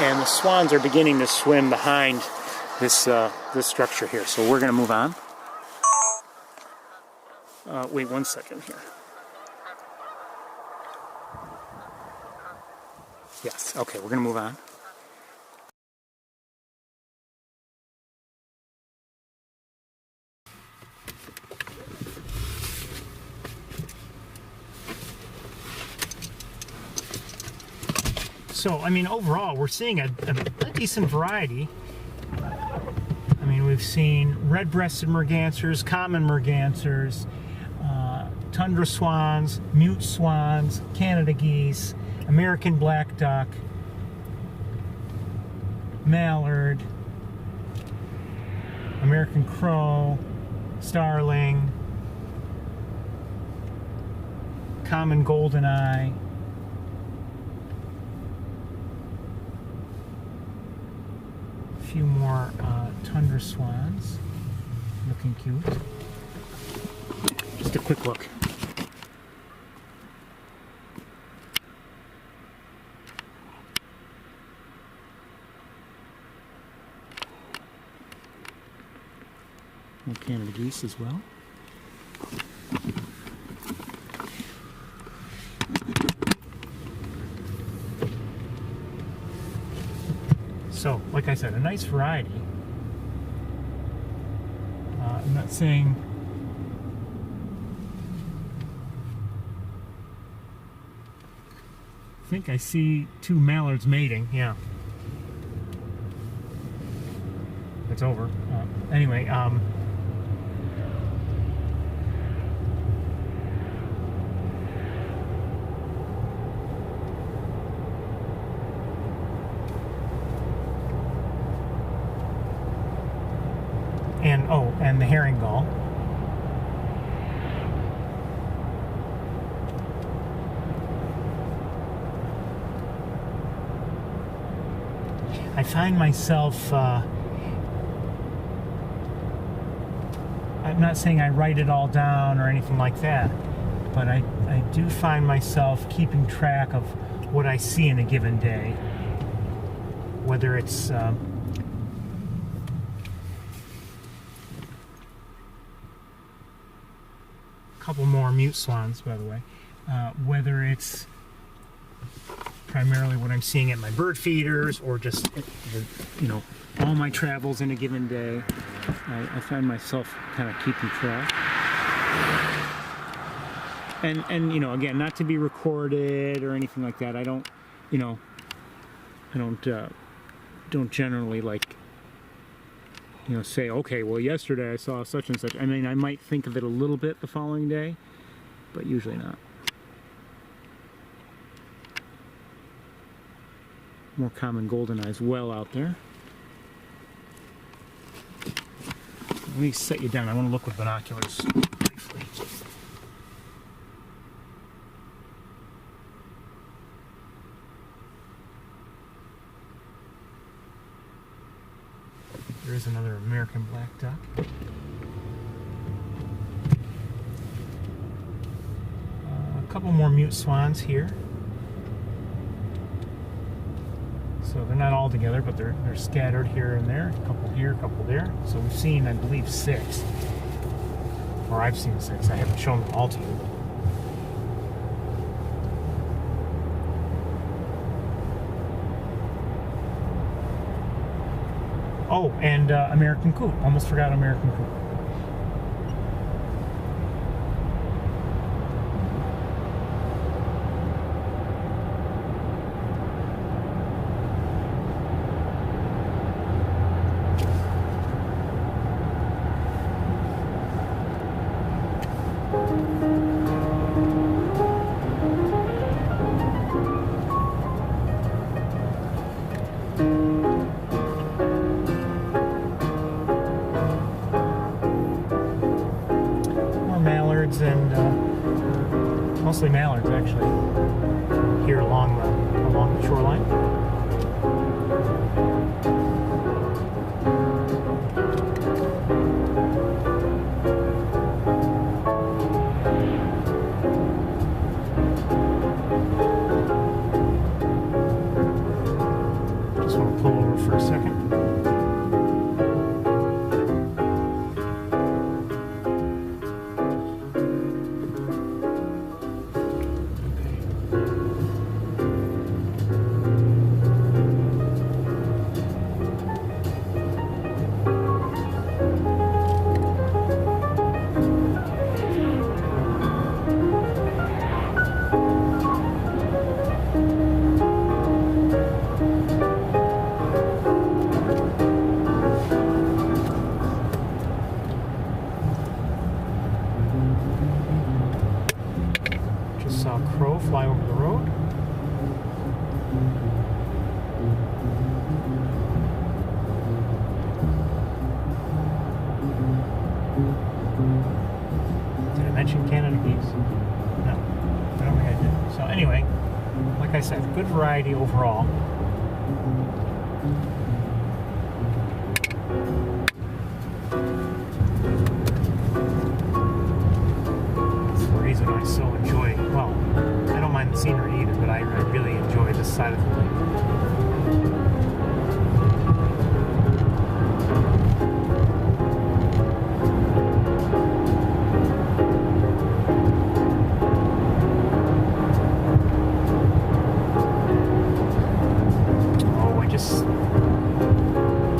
Speaker 1: And the swans are beginning to swim behind this structure here. So we're going to move on. Wait 1 second here. Yes, okay, we're going to move on. So, I mean, overall, we're seeing a decent variety. I mean, we've seen red-breasted mergansers, common mergansers, tundra swans, mute swans, Canada geese, American black duck, mallard, American crow, starling, common goldeneye, a few more tundra swans, looking cute. Just a quick look. Canada geese as well. So, like I said, a nice variety. I'm not saying I think I see two mallards mating. Yeah, it's over. Anyway, and the herring gull. I find myself, I'm not saying I write it all down or anything like that, but I do find myself keeping track of what I see in a given day, whether it's couple more mute swans, by the way. Whether it's primarily what I'm seeing at my bird feeders or just, you know, all my travels in a given day, I find myself kind of keeping track. And you know, again, not to be recorded or anything like that. I don't, you know, I don't generally, like, you know, say, okay, well, yesterday I saw such and such. I mean, I might think of it a little bit the following day, but usually not. More common golden eyes well out there. Let me set you down. I want to look with binoculars briefly. There is another American black duck. A couple more mute swans here. So they're not all together, but they're scattered here and there. A couple here, a couple there. So we've seen, I believe, 6. Or I've seen 6. I haven't shown them all to you. Oh, and American coot. Almost forgot American coot. And mostly mallards, actually, here along the shoreline. Just want to pull over for a second. Saw a crow fly over the road. Did I mention Canada geese? No, I don't think I did. So anyway, like I said, good variety overall. I so enjoy, well, I don't mind the scenery either, but I really enjoy this side of the lake.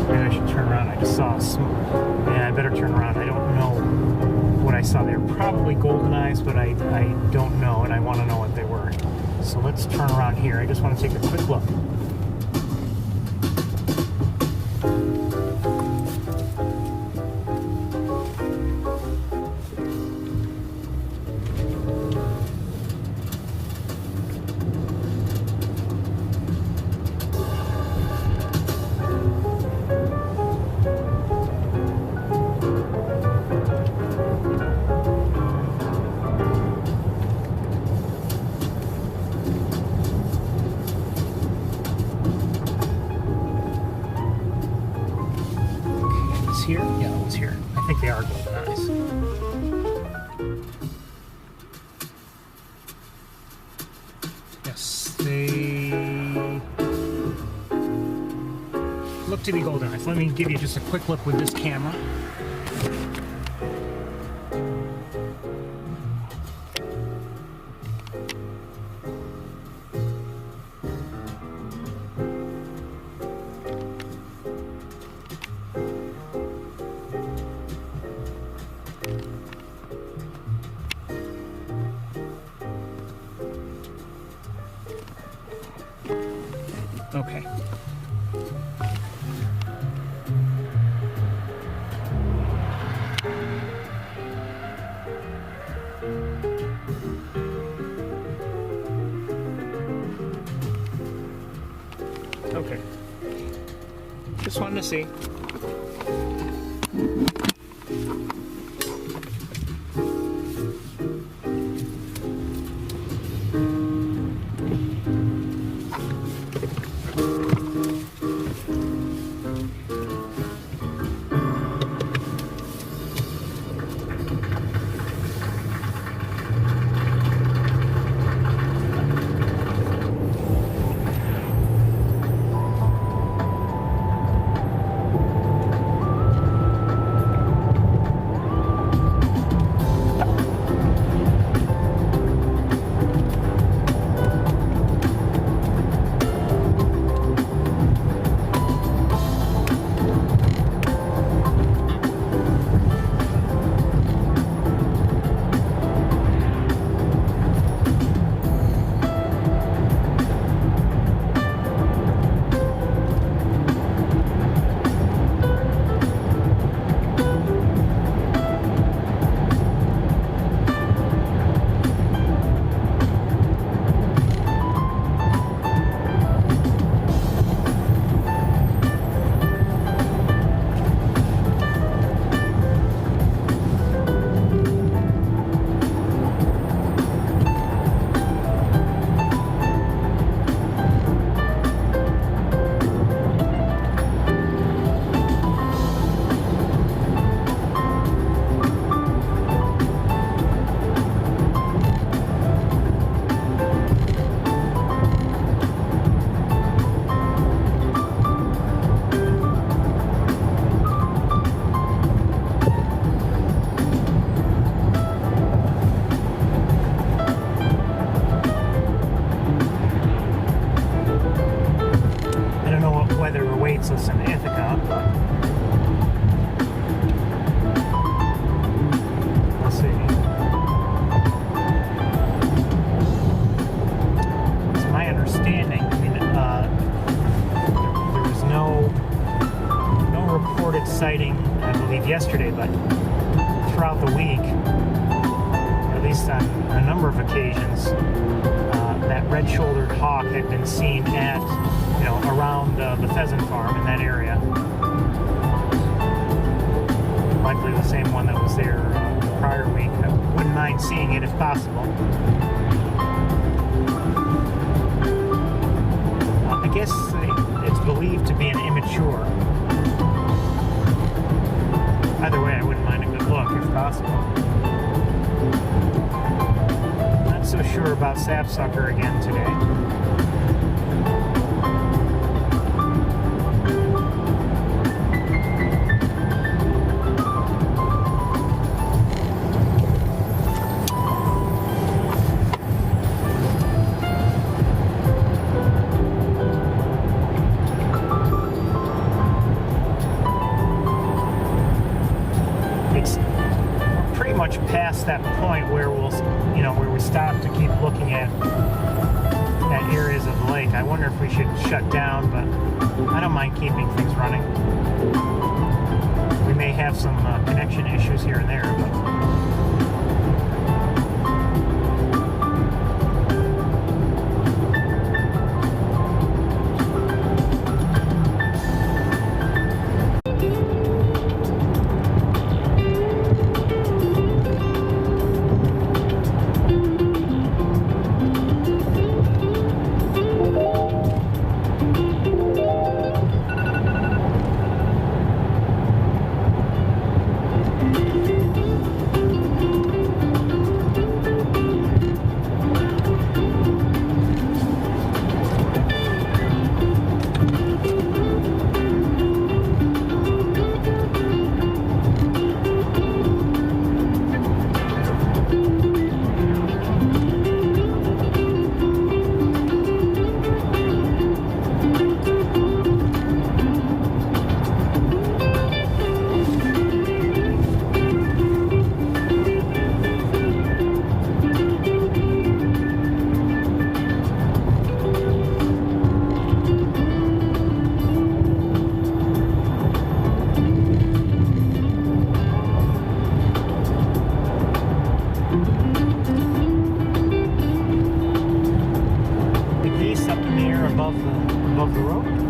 Speaker 1: Maybe I should turn around. I just saw a smoke. Yeah, I better turn around. I don't know what I saw. They were probably golden eyes, but I don't know, and I want to know what they were. So let's turn around here. I just want to take a quick look. Here? Yeah, that one's here. I think they are golden eyes. Yes, they look to be golden eyes. Let me give you just a quick look with this camera. Okay. Okay. Just wanted to see. Us in Ithaca, but let's see. It's my understanding. I mean, there was no reported sighting, I believe, yesterday, but throughout the week, at least on a number of occasions, that red-shouldered hawk had been seen at, around the pheasant farm in that area. Likely the same one that was there the prior week. I wouldn't mind seeing it if possible. I guess it's believed to be an immature. Either way, I wouldn't mind a good look if possible. Not so sure about sapsucker again today. Past that point where where we stop to keep looking at areas of the lake. I wonder if we should shut down, but I don't mind keeping things running. We may have some connection issues here and there, but above the road.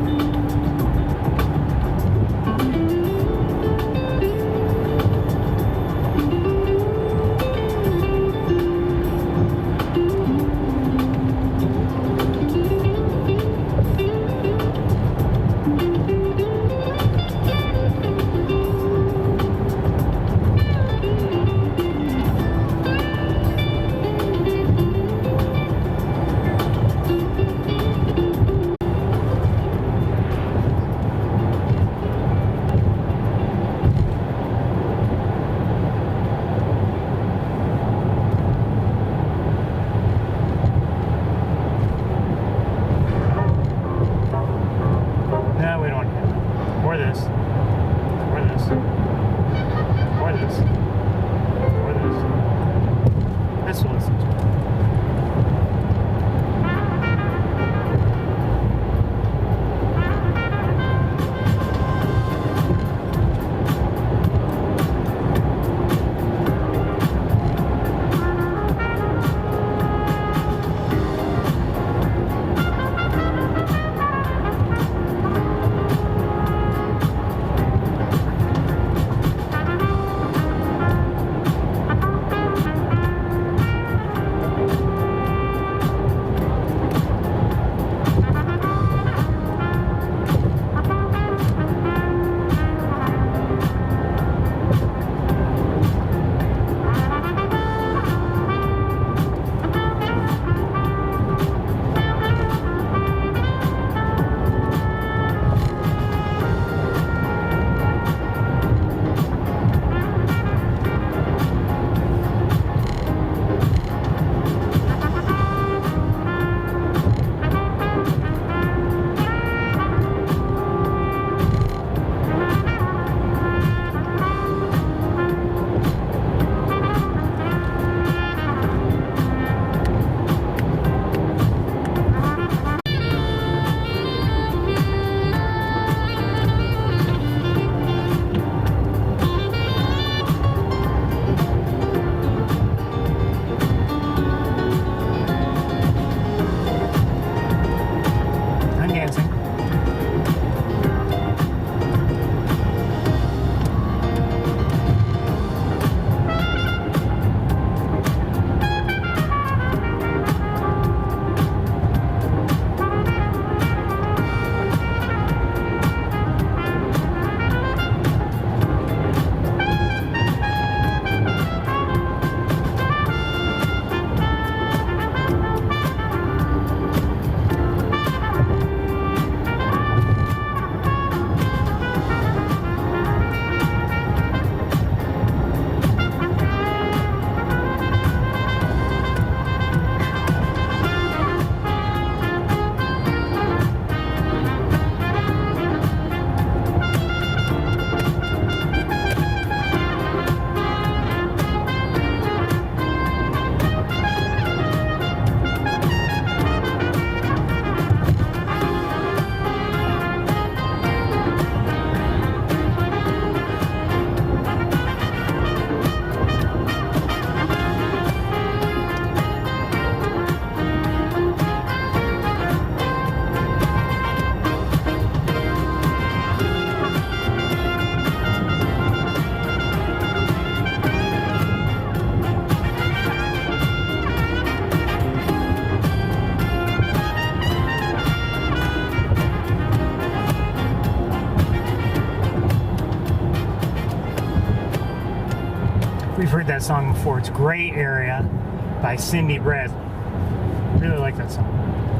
Speaker 1: We've heard that song before. It's Gray Area by Cindy Brad. Really like that song.